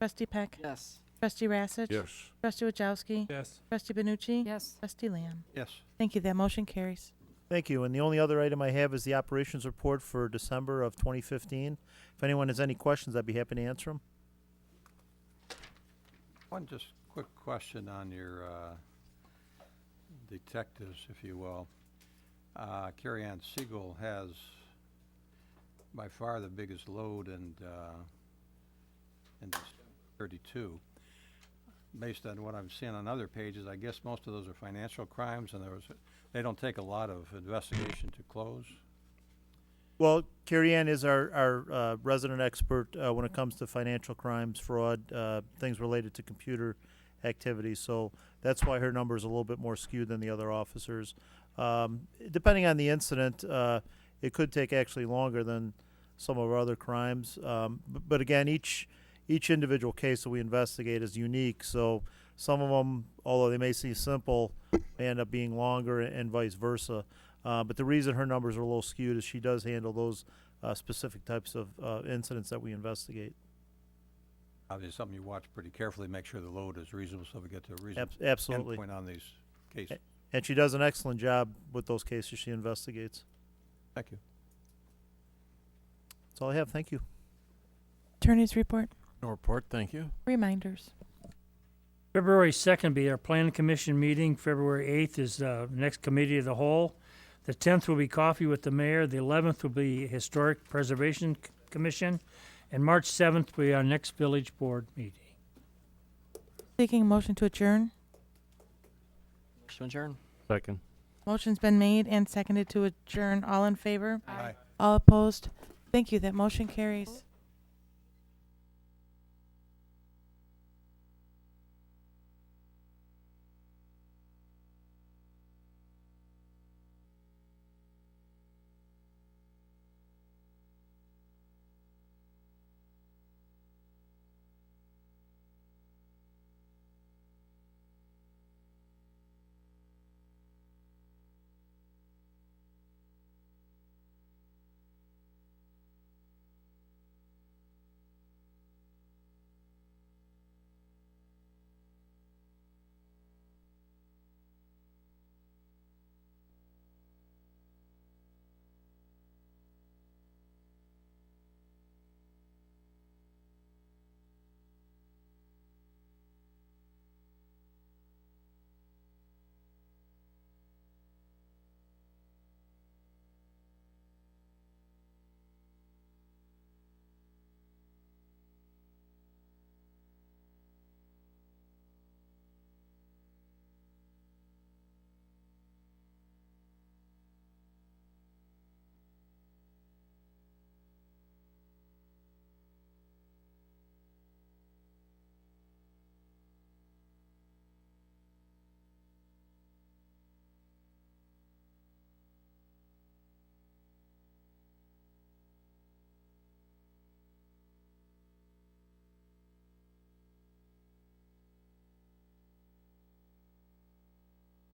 Trustee Peck? Yes. Trustee Rassich? Yes. Trustee Wajowski? Yes. Trustee Benucci? Yes. Trustee Lamb? Yes. Thank you. That motion carries. Thank you. And the only other item I have is the operations report for December of 2015. If anyone has any questions, I'd be happy to answer them. One just quick question on your detectives, if you will. Carrie Ann Siegel has by far the biggest load in 32. Based on what I've seen on other pages, I guess most of those are financial crimes, and they don't take a lot of investigation to close. Well, Carrie Ann is our resident expert when it comes to financial crimes, fraud, things related to computer activities. So that's why her number is a little bit more skewed than the other officers. Depending on the incident, it could take actually longer than some of our other crimes. But again, each individual case that we investigate is unique. So some of them, although they may seem simple, may end up being longer and vice versa. But the reason her numbers are a little skewed is she does handle those specific types of incidents that we investigate. Obviously, something you watch pretty carefully, make sure the load is reasonable so we get to a reasonable Absolutely. endpoint on these cases. And she does an excellent job with those cases she investigates. Thank you. That's all I have. Thank you. Attorney's report. No report, thank you. Reminders. February 2nd be our Plan Commission meeting. February 8th is next Committee of the Whole. The 10th will be Coffee with the Mayor. The 11th will be Historic Preservation Commission. And March 7th will be our next Village Board meeting. Seeking a motion to adjourn. Motion to adjourn. Second. Motion's been made and seconded to adjourn. All in favor? Aye. All opposed? Thank you. That motion carries.